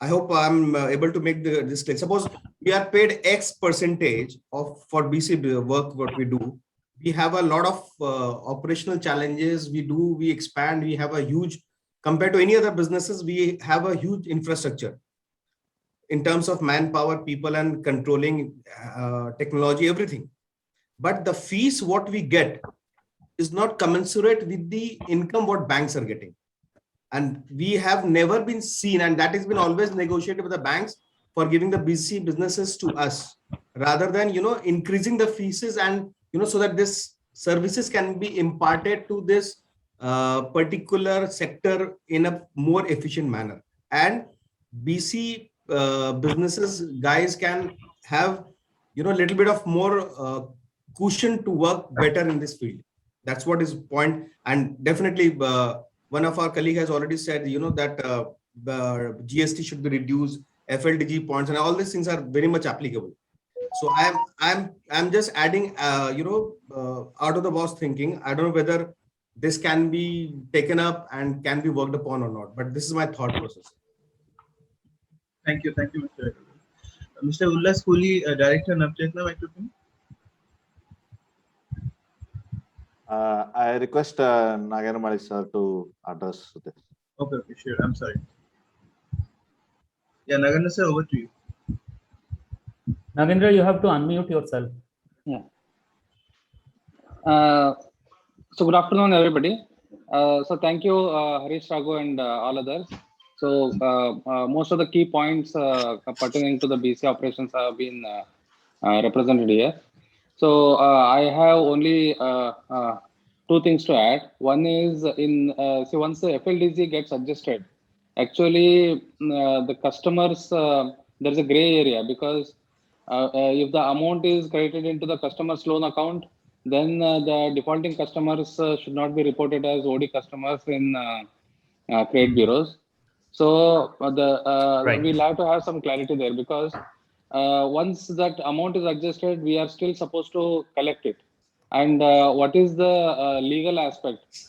I hope I'm able to make this clear. Suppose we are paid X percentage for BC work what we do. We have a lot of operational challenges. We expand. We have a huge, compared to any other businesses, we have a huge infrastructure in terms of manpower, people, and controlling technology, everything. But the fees what we get is not commensurate with the income what banks are getting. And we have never been seen, and that has been always negotiated with the banks for giving the BC businesses to us, rather than, increasing the fees and, so that this services can be imparted to this particular sector in a more efficient manner. And BC businesses guys can have, little bit of more cushion to work better in this field. That's what is point. And definitely, one of our colleague has already said, that the GST should be reduced, FLDG points, and all these things are very much applicable. So I'm just adding, out of the box thinking. I don't know whether this can be taken up and can be worked upon or not, but this is my thought process.
Thank you, Mr. Ullas Kohli, Director, Navchetna Microfinance.
I request Nagarmali sir to address this.
Okay, sure. I'm sorry. Yeah, Nagarna sir, over to you.
Nagendra, you have to unmute yourself.
Yeah. So good afternoon, everybody. So thank you, Harish Raghu and all others. So most of the key points pertaining to the BC operations have been represented here. So I have only two things to add. One is once the FLDG gets adjusted, actually the customers, there's a gray area, because if the amount is credited into the customer's loan account, then the defaulting customers should not be reported as OD customers in credit bureaus. So
Right.
we'll have to have some clarity there, because once that amount is adjusted, we are still supposed to collect it. And what is the legal aspect?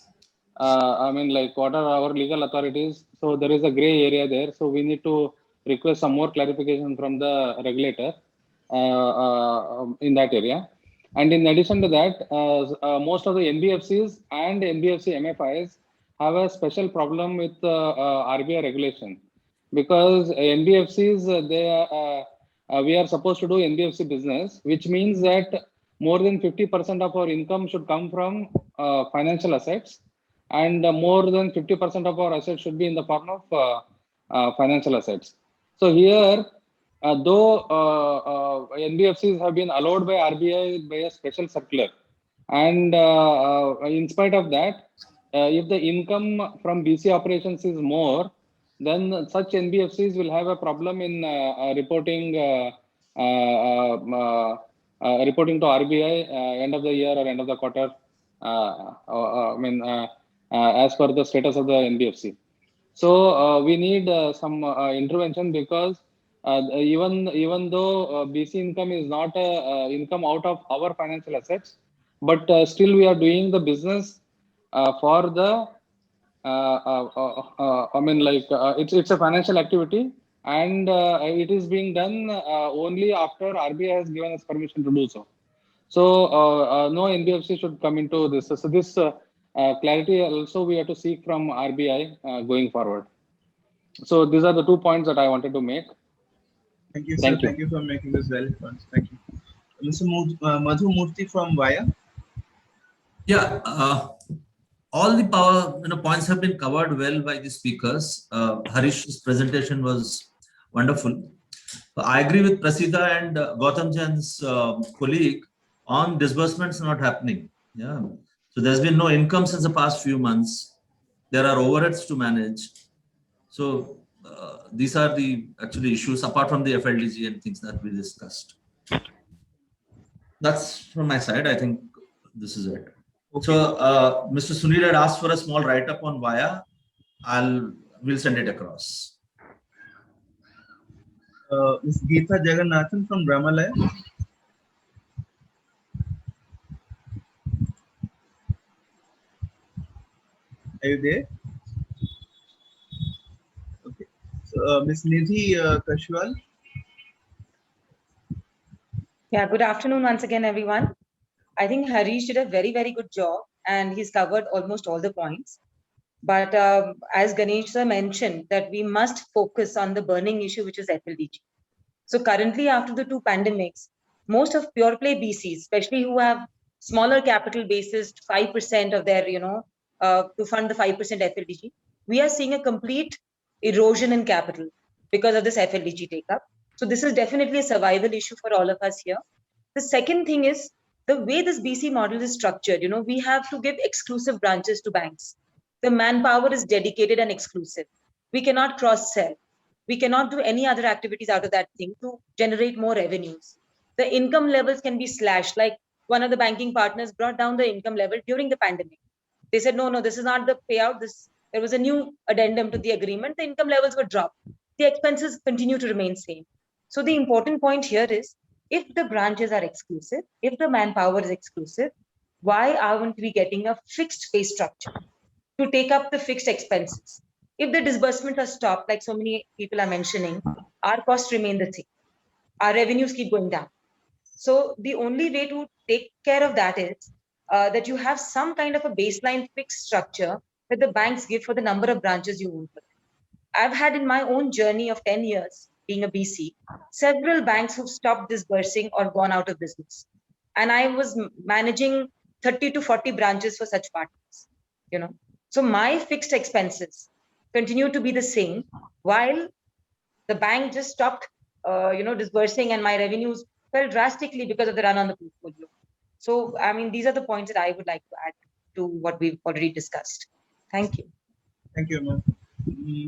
I mean, like, what are our legal authorities? So there is a gray area there. So we need to request some more clarification from the regulator in that area. And in addition to that, most of the NBFCs and NBFC MFIs have a special problem with RBI regulation, because NBFCs, we are supposed to do NBFC business, which means that more than 50% of our income should come from financial assets, and more than 50% of our assets should be in the form of financial assets. So here, though NBFCs have been allowed by RBI by a special circular, and in spite of that, if the income from BC operations is more, then such NBFCs will have a problem in reporting reporting to RBI end of the year or end of the quarter. As per the status of the NBFC. So we need some intervention, because even though BC income is not income out of our financial assets, but still we are doing the business for the it's a financial activity, and it is being done only after RBI has given us permission to do so. So no NBFC should come into this. So this clarity also we have to seek from RBI going forward. So these are the 2 points that I wanted to make.
Thank you, sir. Thank you for making this valid points. Thank you. Mr. Madhu Murthy from VIA.
Yeah, all the points have been covered well by the speakers. Harish's presentation was wonderful. I agree with Prasida and Gautam Jan's colleague on disbursements not happening. Yeah, so there's been no income since the past few months. There are overheads to manage. So these are the actually issues apart from the FLDG and things that we discussed. That's from my side. I think this is it. Okay. So Mr. Sunil had asked for a small write-up on VIA. We'll send it across.
Ms. Geetha Jagannathan from Ramalaya. Are you there? Okay. So Ms. Nidhi Kashwal.
Yeah, good afternoon once again, everyone. I think Harish did a very, very good job, and he's covered almost all the points. But as Ganesh sir mentioned, that we must focus on the burning issue, which is FLDG. So currently, after the 2 pandemics, most of pure play BCs, especially who have smaller capital bases, 5% of their, to fund the 5% FLDG, we are seeing a complete erosion in capital because of this FLDG take-up. So this is definitely a survival issue for all of us here. The second thing is the way this BC model is structured. We have to give exclusive branches to banks. The manpower is dedicated and exclusive. We cannot cross-sell. We cannot do any other activities out of that thing to generate more revenues. The income levels can be slashed. Like one of the banking partners brought down the income level during the pandemic. They said, no, this is not the payout. There was a new addendum to the agreement. The income levels were dropped. The expenses continue to remain same. So the important point here is, if the branches are exclusive, if the manpower is exclusive, why aren't we getting a fixed pay structure to take up the fixed expenses? If the disbursements are stopped, like so many people are mentioning, our costs remain the same. Our revenues keep going down. So the only way to take care of that is that you have some kind of a baseline fixed structure that the banks give for the number of branches you own for them. I've had in my own journey of 10 years being a BC, several banks who've stopped disbursing or gone out of business. And I was managing 30 to 40 branches for such partners, So my fixed expenses continue to be the same while the bank just stopped, disbursing, and my revenues fell drastically because of the run on the portfolio. So, I mean, these are the points that I would like to add to what we've already discussed. Thank you.
Thank you, ma'am.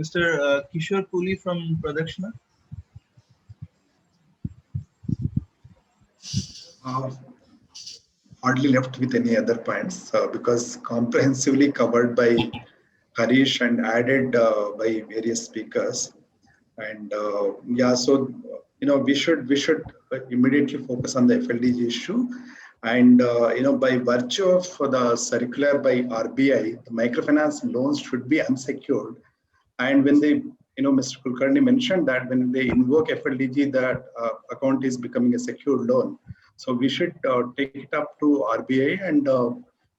Mr. Kishore Puli from Pradakshina.
Hardly left with any other points because comprehensively covered by Harish and added by various speakers. And yeah, so we should immediately focus on the FLDG issue. And by virtue of the circular by RBI, the microfinance loans should be unsecured. And when they, Mr. Kulkarni mentioned that when they invoke FLDG, that account is becoming a secured loan. So we should take it up to RBI and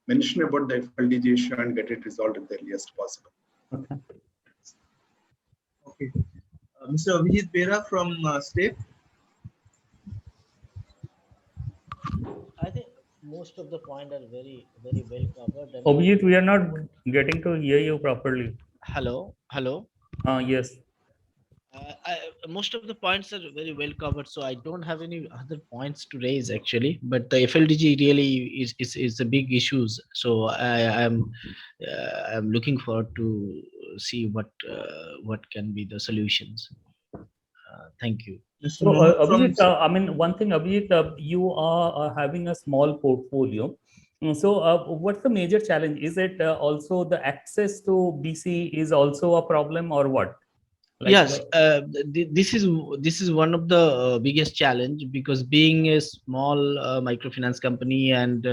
mention about the FLDG issue and get it resolved at the earliest possible.
Okay.
Okay. Mr. Abhijit Bera from State.
I think most of the points are very well covered. And
Abhijit, we are not getting to hear you properly.
hello.
Yes.
Most of the points are very well covered, so I don't have any other points to raise actually. But the FLDG really is a big issue. So I'm looking forward to see what can be the solutions. Thank you.
So, Abhijit, I mean, one thing, Abhijit, you are having a small portfolio. So, what's the major challenge? Is it also the access to BC is also a problem, or what? Like,
Yes, this is one of the biggest challenge, because being a small microfinance company, and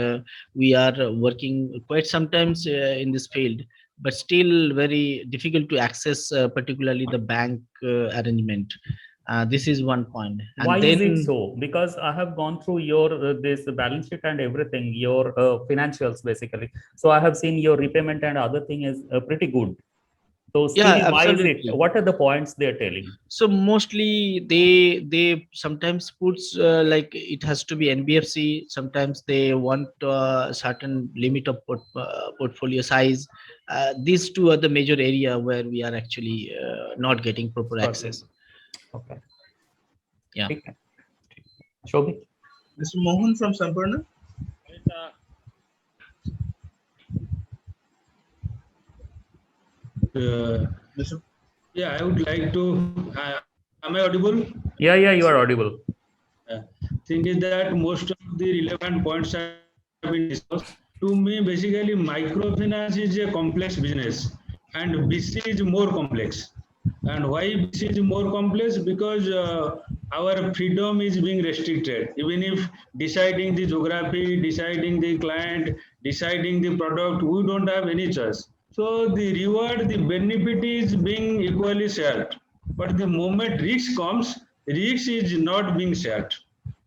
we are working quite sometimes in this field, but still very difficult to access, particularly the bank arrangement. This is one point. And
why
then,
is it so? Because I have gone through your this balance sheet and everything, your financials basically. So I have seen your repayment and other thing is pretty good. So still,
yeah,
why is
absolutely.
it? What are the points they are telling?
So mostly they sometimes puts like it has to be NBFC. Sometimes they want certain limit of portfolio size. These two are the major area where we are actually not getting proper access.
Okay.
Yeah.
Shobhit.
Mr. Mohan from Samparna.
Yeah, I would like to. Am I audible?
Yeah, you are audible.
Thing is that most of the relevant points have been discussed. To me, basically, microfinance is a complex business, and BC is more complex. And why BC is more complex? Because our freedom is being restricted. Even if deciding the geography, deciding the client, deciding the product, we don't have any choice. So the reward, the benefit is being equally shared. But the moment risk comes, risk is not being shared.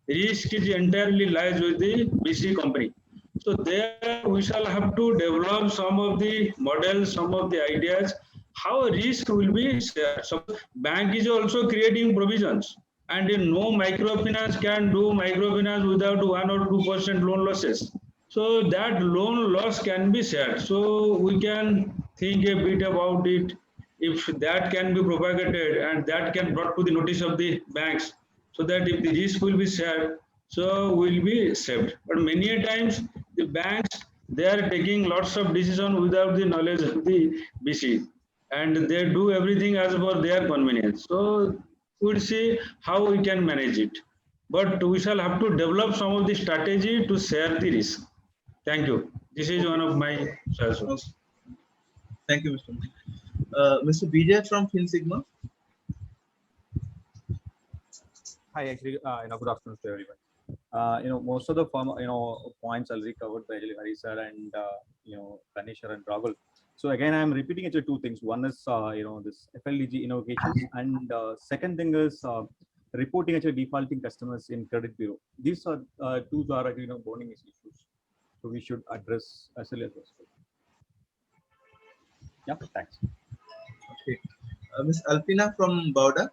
Risk is entirely lies with the BC company. So there we shall have to develop some of the models, some of the ideas, how risk will be shared. So bank is also creating provisions, and no microfinance can do microfinance without 1 or 2% loan losses. So that loan loss can be shared. So we can think a bit about it. If that can be propagated and that can brought to the notice of the banks, so that if the risk will be shared, so will be saved. But many a times the banks, they are taking lots of decisions without the knowledge of the BC, and they do everything as per their convenience. So we'll see how we can manage it. But we shall have to develop some of the strategy to share the risk. Thank you. This is one of my suggestions.
Thank you, Mr. Mr. BJ from FinSigma.
Hi, actually, good afternoon to everyone. Most of the points already covered by Hari sir and Ganesh and Rahul. So again, I'm repeating actually two things. One is this FLDG invocations, and second thing is reporting actually defaulting customers in credit bureau. These are two are burning issues, so we should address as early as possible. Yeah, thanks.
Okay, Ms. Alpina from Bauda.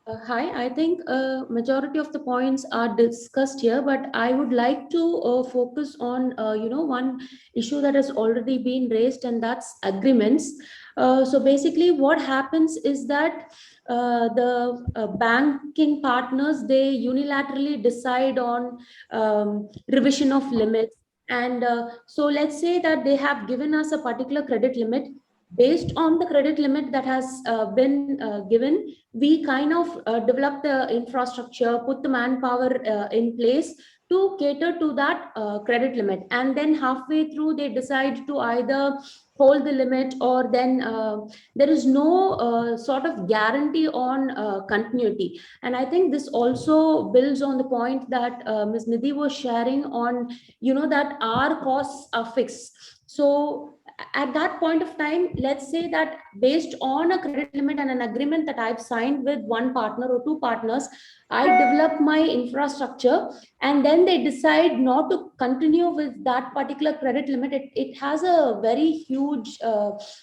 Hi, I think majority of the points are discussed here, but I would like to focus on one issue that has already been raised, and that's agreements. So basically, what happens is that the banking partners, they unilaterally decide on revision of limits, and so let's say that they have given us a particular credit limit. Based on the credit limit that has been given, we kind of develop the infrastructure, put the manpower in place to cater to that credit limit, and then halfway through they decide to either hold the limit, or then there is no sort of guarantee on continuity. And I think this also builds on the point that Ms. Nidhi was sharing on, that our costs are fixed. So at that point of time, let's say that based on a credit limit and an agreement that I've signed with one partner or two partners, I develop my infrastructure, and then they decide not to continue with that particular credit limit. It has a very huge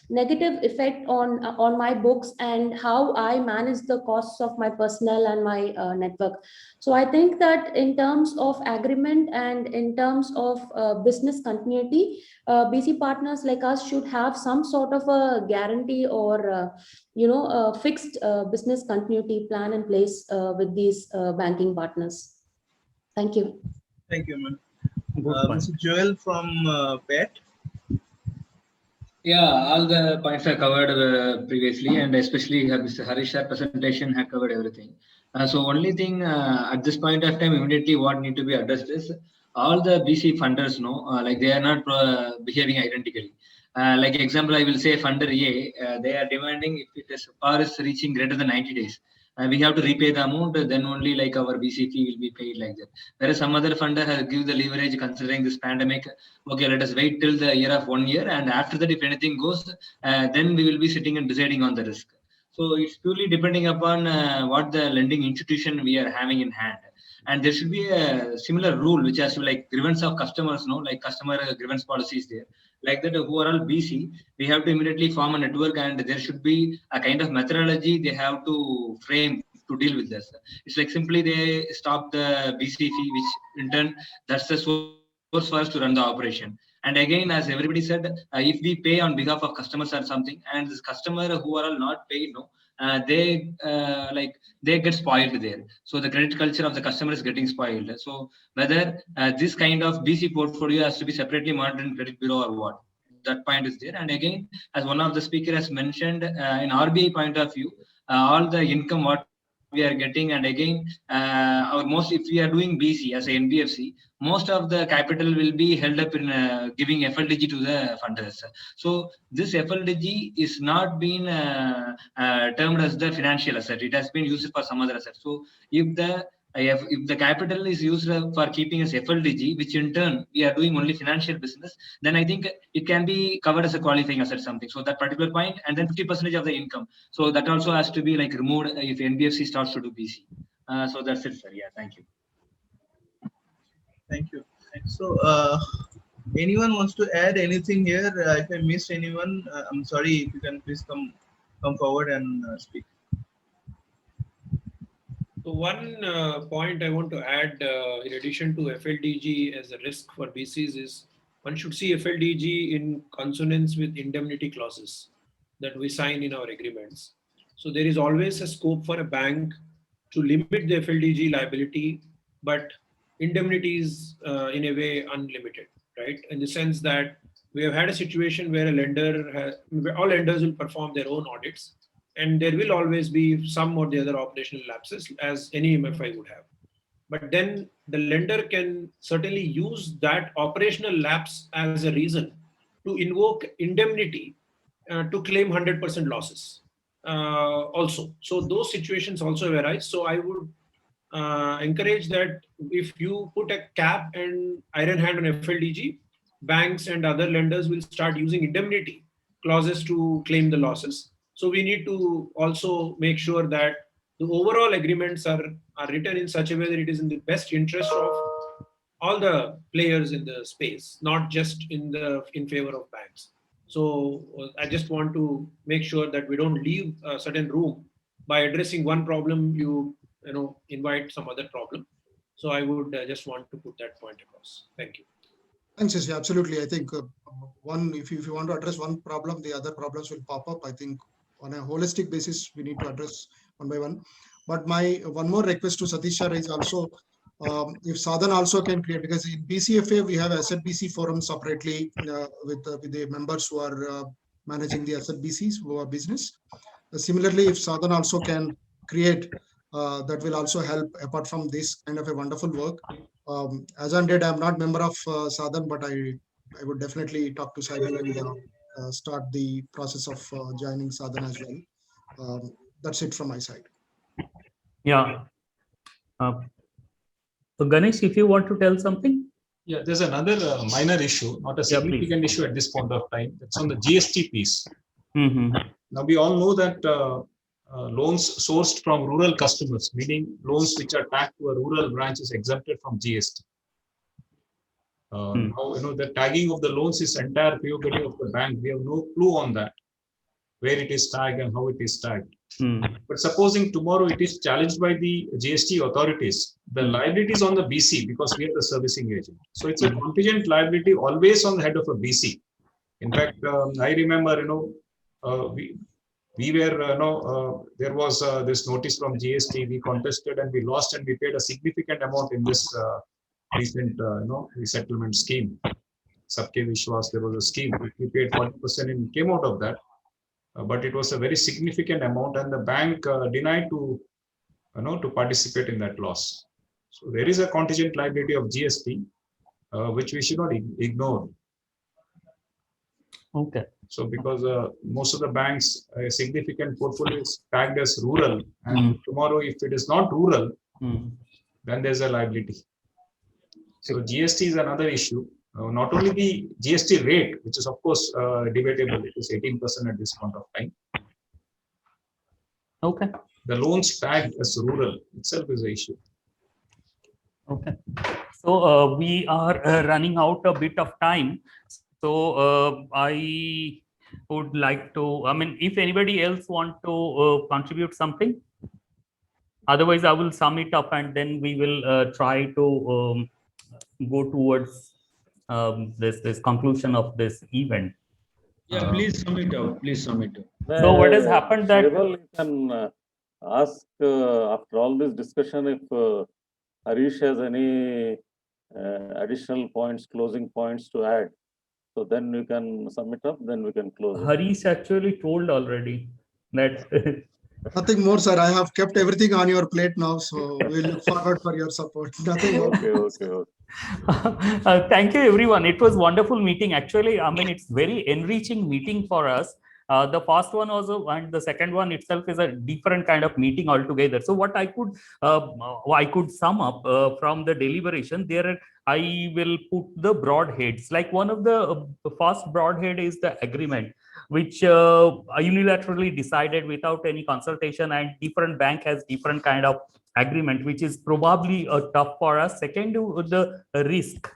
negative effect on my books and how I manage the costs of my personnel and my network. So I think that in terms of agreement and in terms of business continuity, BC partners like us should have some sort of a guarantee or a fixed business continuity plan in place with these banking partners. Thank you.
Thank you, ma'am. Mr. Joel from PET.
Yeah, all the points are covered previously, and especially Mr. Harish's presentation had covered everything. So only thing at this point of time, immediately what need to be addressed is all the BC funders like they are not behaving identically. Like example, I will say funder A, they are demanding if it is PAR is reaching greater than 90 days. We have to repay the amount, then only like our BC fee will be paid like that. Whereas some other funder has give the leverage considering this pandemic. Okay, let us wait till the year of 1 year, and after that, if anything goes, then we will be sitting and deciding on the risk. So it's purely depending upon what the lending institution we are having in hand. And there should be a similar rule which has to like grievance of customers, like customer grievance policies there. Like that, who are all BC, we have to immediately form a network, and there should be a kind of methodology they have to frame to deal with this. It's like simply they stop the BC fee, which in turn, that's the source for us to run the operation. And again, as everybody said, if we pay on behalf of customers or something, and this customer who are all not paid, they get spoiled there. So the credit culture of the customer is getting spoiled. So whether this kind of BC portfolio has to be separately monitored in credit bureau or what, that point is there. And again, as one of the speaker has mentioned, in RBI point of view, all the income what we are getting, and again, if we are doing BC as a NBFC, most of the capital will be held up in giving FLDG to the funders. So this FLDG is not being termed as the financial asset. It has been used for some other asset. So if the capital is used for keeping as FLDG, which in turn we are doing only financial business, then I think it can be covered as a qualifying asset something. So that particular point, and then 50% of the income. So that also has to be like removed if NBFC starts to do BC. So that's it, sir. Yeah, thank you.
Thank you. So anyone wants to add anything here? If I missed anyone, I'm sorry. If you can please come forward and speak.
So one point I want to add, in addition to FLDG as a risk for BCs, is one should see FLDG in consonance with indemnity clauses that we sign in our agreements. So there is always a scope for a bank to limit the FLDG liability, but indemnity is in a way unlimited, right? In the sense that we have had a situation where all lenders will perform their own audits, and there will always be some or the other operational lapses, as any MFI would have. But then the lender can certainly use that operational lapse as a reason to invoke indemnity to claim 100% losses also. So those situations also arise. So I would encourage that if you put a cap and iron hand on FLDG, banks and other lenders will start using indemnity clauses to claim the losses. So we need to also make sure that the overall agreements are written in such a way that it is in the best interest of all the players in the space, not just in favor of banks. So I just want to make sure that we don't leave a certain room by addressing one problem, you invite some other problem. So I would just want to put that point across. Thank you.
Thanks, Shashi. Absolutely. I think if you want to address one problem, the other problems will pop up. I think on a holistic basis, we need to address one by one. But my one more request to Satish sir is also, if Sadhan also can create, because in BCFA, we have Asset BC forum separately with the members who are managing the Asset BCs who are business. Similarly, if Sadhan also can create, that will also help apart from this kind of a wonderful work. As on date, I'm not member of Sadhan, but I would definitely talk to Saibal and start the process of joining Sadhan as well. That's it from my side.
Yeah. So Ganesh, if you want to tell something.
Yeah, there's another minor issue, not a significant issue at this point of time. It's on the GST piece. Now we all know that loans sourced from rural customers, meaning loans which are tagged to a rural branch, is exempted from GST. Now, the tagging of the loans is entire prerogative of the bank. We have no clue on that, where it is tagged and how it is tagged. But supposing tomorrow it is challenged by the GST authorities, the liability is on the BC because we are the servicing agent. So it's a contingent liability always on the head of a BC. In fact, I remember, we were, there was this notice from GST, we contested and we lost and we paid a significant amount in this recent, resettlement scheme. Sabke Vishwas, there was a scheme, we paid 40% and came out of that. But it was a very significant amount and the bank denied to participate in that loss. So there is a contingent liability of GST, which we should not ignore.
Okay.
So because most of the banks, a significant portfolio is tagged as rural, and tomorrow if it is not rural, then there's a liability. So GST is another issue. Not only the GST rate, which is of course debatable, it is 18% at this point of time.
Okay.
The loans tagged as rural itself is an issue.
Okay. So we are running out a bit of time. So I would like to, if anybody else want to contribute something, otherwise I will sum it up and then we will try to go towards this conclusion of this event.
Yeah, please sum it up. Please sum it up.
So what has happened that
you can ask after all this discussion if Harish has any additional points, closing points to add. So then you can sum it up, then we can close it.
Harish actually told already that
Nothing more, sir. I have kept everything on your plate now, so we look forward for your support. Nothing more.
Okay.
Thank you, everyone. It was wonderful meeting. Actually, it's very enriching meeting for us. The first one also and the second one itself is a different kind of meeting altogether. So what I could sum up from the deliberation there, I will put the broad heads. Like one of the first broad head is the agreement, which unilaterally decided without any consultation, and different bank has different kind of agreement, which is probably tough for us. Second, the risk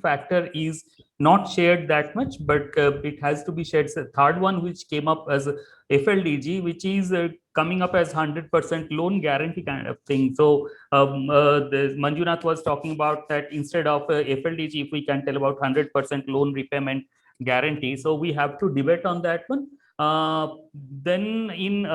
factor is not shared that much, but it has to be shared. So third one, which came up as FLDG, which is coming up as 100% loan guarantee kind of thing. So the Manjunath was talking about that instead of FLDG, if we can tell about 100% loan repayment guarantee. So we have to debate on that one. Then in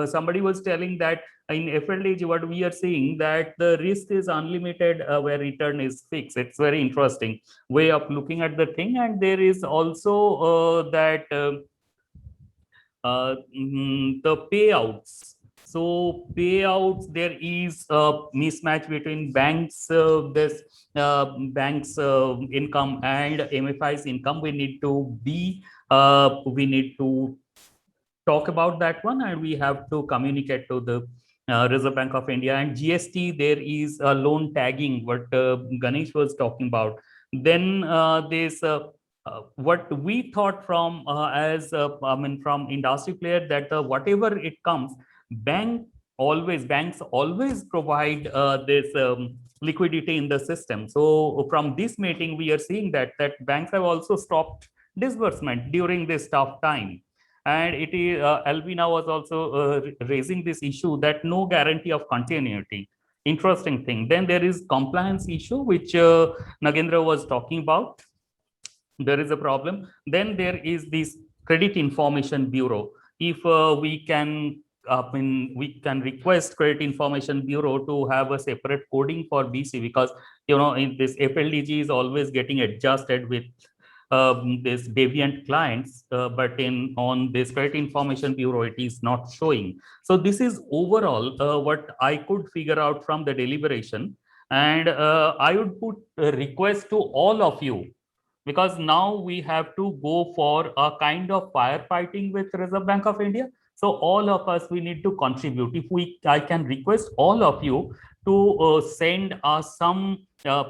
somebody was telling that in FLDG, what we are seeing that the risk is unlimited where return is fixed. It's very interesting way of looking at the thing. And there is also that the payouts. So payouts, there is a mismatch between banks, banks income and MFI's income. We need to talk about that one, and we have to communicate to the Reserve Bank of India. And GST, there is a loan tagging, what Ganesh was talking about. Then there's what we thought from from industry player, that whatever it comes, banks always provide this liquidity in the system. So from this meeting, we are seeing that banks have also stopped disbursement during this tough time. And it is Albina was also raising this issue that no guarantee of continuity. Interesting thing. Then there is compliance issue, which Nagendra was talking about. There is a problem. Then there is this Credit Information Bureau. If we can request Credit Information Bureau to have a separate coding for BC, because in this FLDG is always getting adjusted with this deviant clients, but on this Credit Information Bureau it is not showing. So this is overall what I could figure out from the deliberation. And I would put a request to all of you, because now we have to go for a kind of firefighting with Reserve Bank of India. So all of us, we need to contribute. I can request all of you to send us some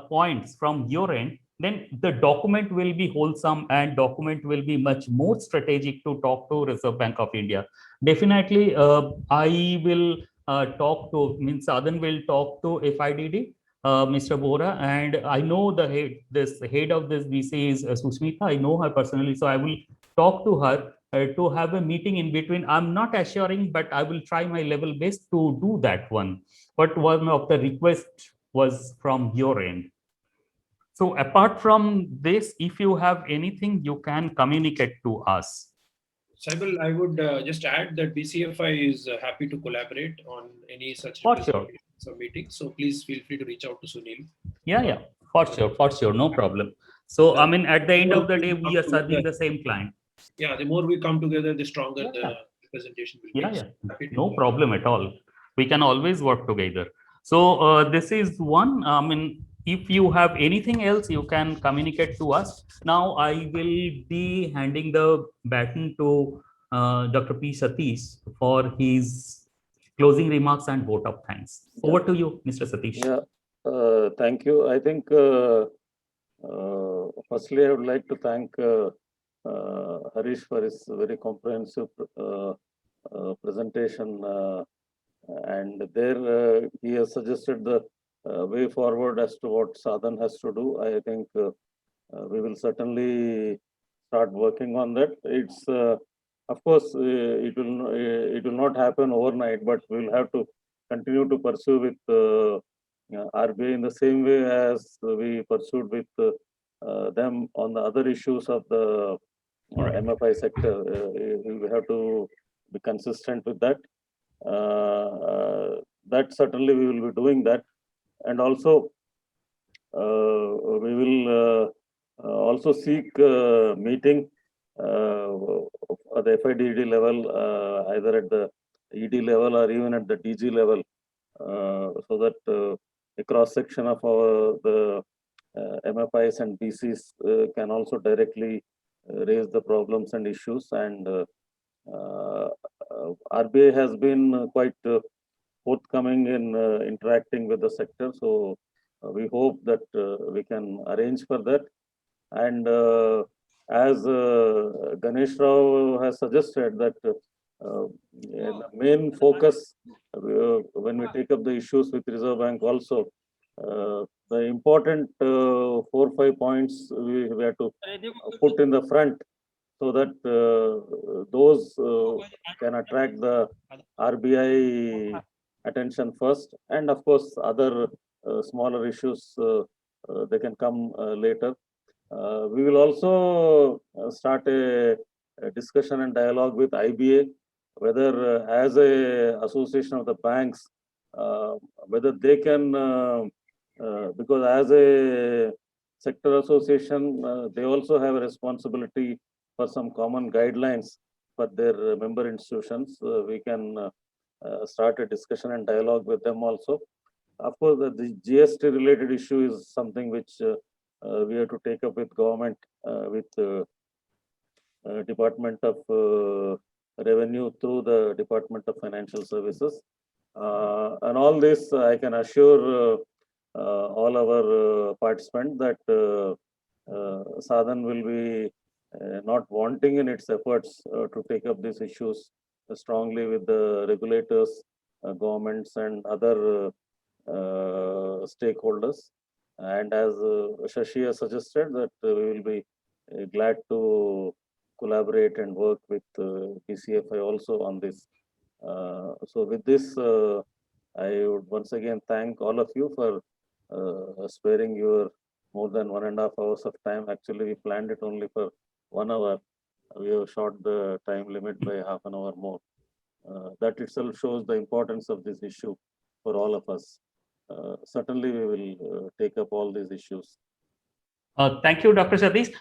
points from your end, then the document will be wholesome and document will be much more strategic to talk to Reserve Bank of India. Definitely, I will talk to, means Sadan will talk to FIDD, Mr. Bora, and I know the head of this BC is Susmita. I know her personally, so I will talk to her to have a meeting in between. I'm not assuring, but I will try my level best to do that one. But one of the requests was from your end. So apart from this, if you have anything, you can communicate to us.
Saibal, I would just add that BCFI is happy to collaborate on any such
For sure.
meetings. So please feel free to reach out to Sunil.
Yeah, for sure, no problem. So I mean, at the end of the day, we are serving the same client.
Yeah, the more we come together, the stronger the presentation will be.
Yeah, no problem at all. We can always work together. So this is one. I mean, if you have anything else, you can communicate to us. Now I will be handing the baton to Dr. P. Satish for his closing remarks and vote of thanks. Over to you, Mr. Satish.
Yeah, thank you. I think firstly, I would like to thank Harish for his very comprehensive presentation, and there he has suggested the way forward as to what Sadan has to do. I think we will certainly start working on that. It's of course it will not happen overnight, but we will have to continue to pursue with RBI in the same way as we pursued with them on the other issues of the MFI sector. We have to be consistent with that. That certainly we will be doing that, and also we will also seek meeting at the FIDD level, either at the ED level or even at the DG level, so that a cross section of the MFIs and BCs can also directly raise the problems and issues. And RBI has been quite forthcoming in interacting with the sector. So we hope that we can arrange for that. And as Ganesh Rao has suggested, that the main focus when we take up the issues with Reserve Bank also, the important 4 or 5 points we have to put in the front, so that those can attract the RBI attention first, and of course other smaller issues they can come later. We will also start a discussion and dialogue with IBA, whether as a association of the banks, whether they can, because as a sector association, they also have a responsibility for some common guidelines for their member institutions. We can start a discussion and dialogue with them also. Of course, the GST related issue is something which we have to take up with government, with Department of Revenue through the Department of Financial Services. And all this, I can assure all our participants that Sadan will be not wanting in its efforts to take up these issues strongly with the regulators, governments, and other stakeholders. And as Shashi has suggested, that we will be glad to collaborate and work with BCFI also on this. So with this, I would once again thank all of you for sparing your more than 1.5 hours of time. Actually, we planned it only for 1 hour. We have short the time limit by half an hour more. That itself shows the importance of this issue for all of us. Certainly, we will take up all these issues.
Thank you, Dr. Satish.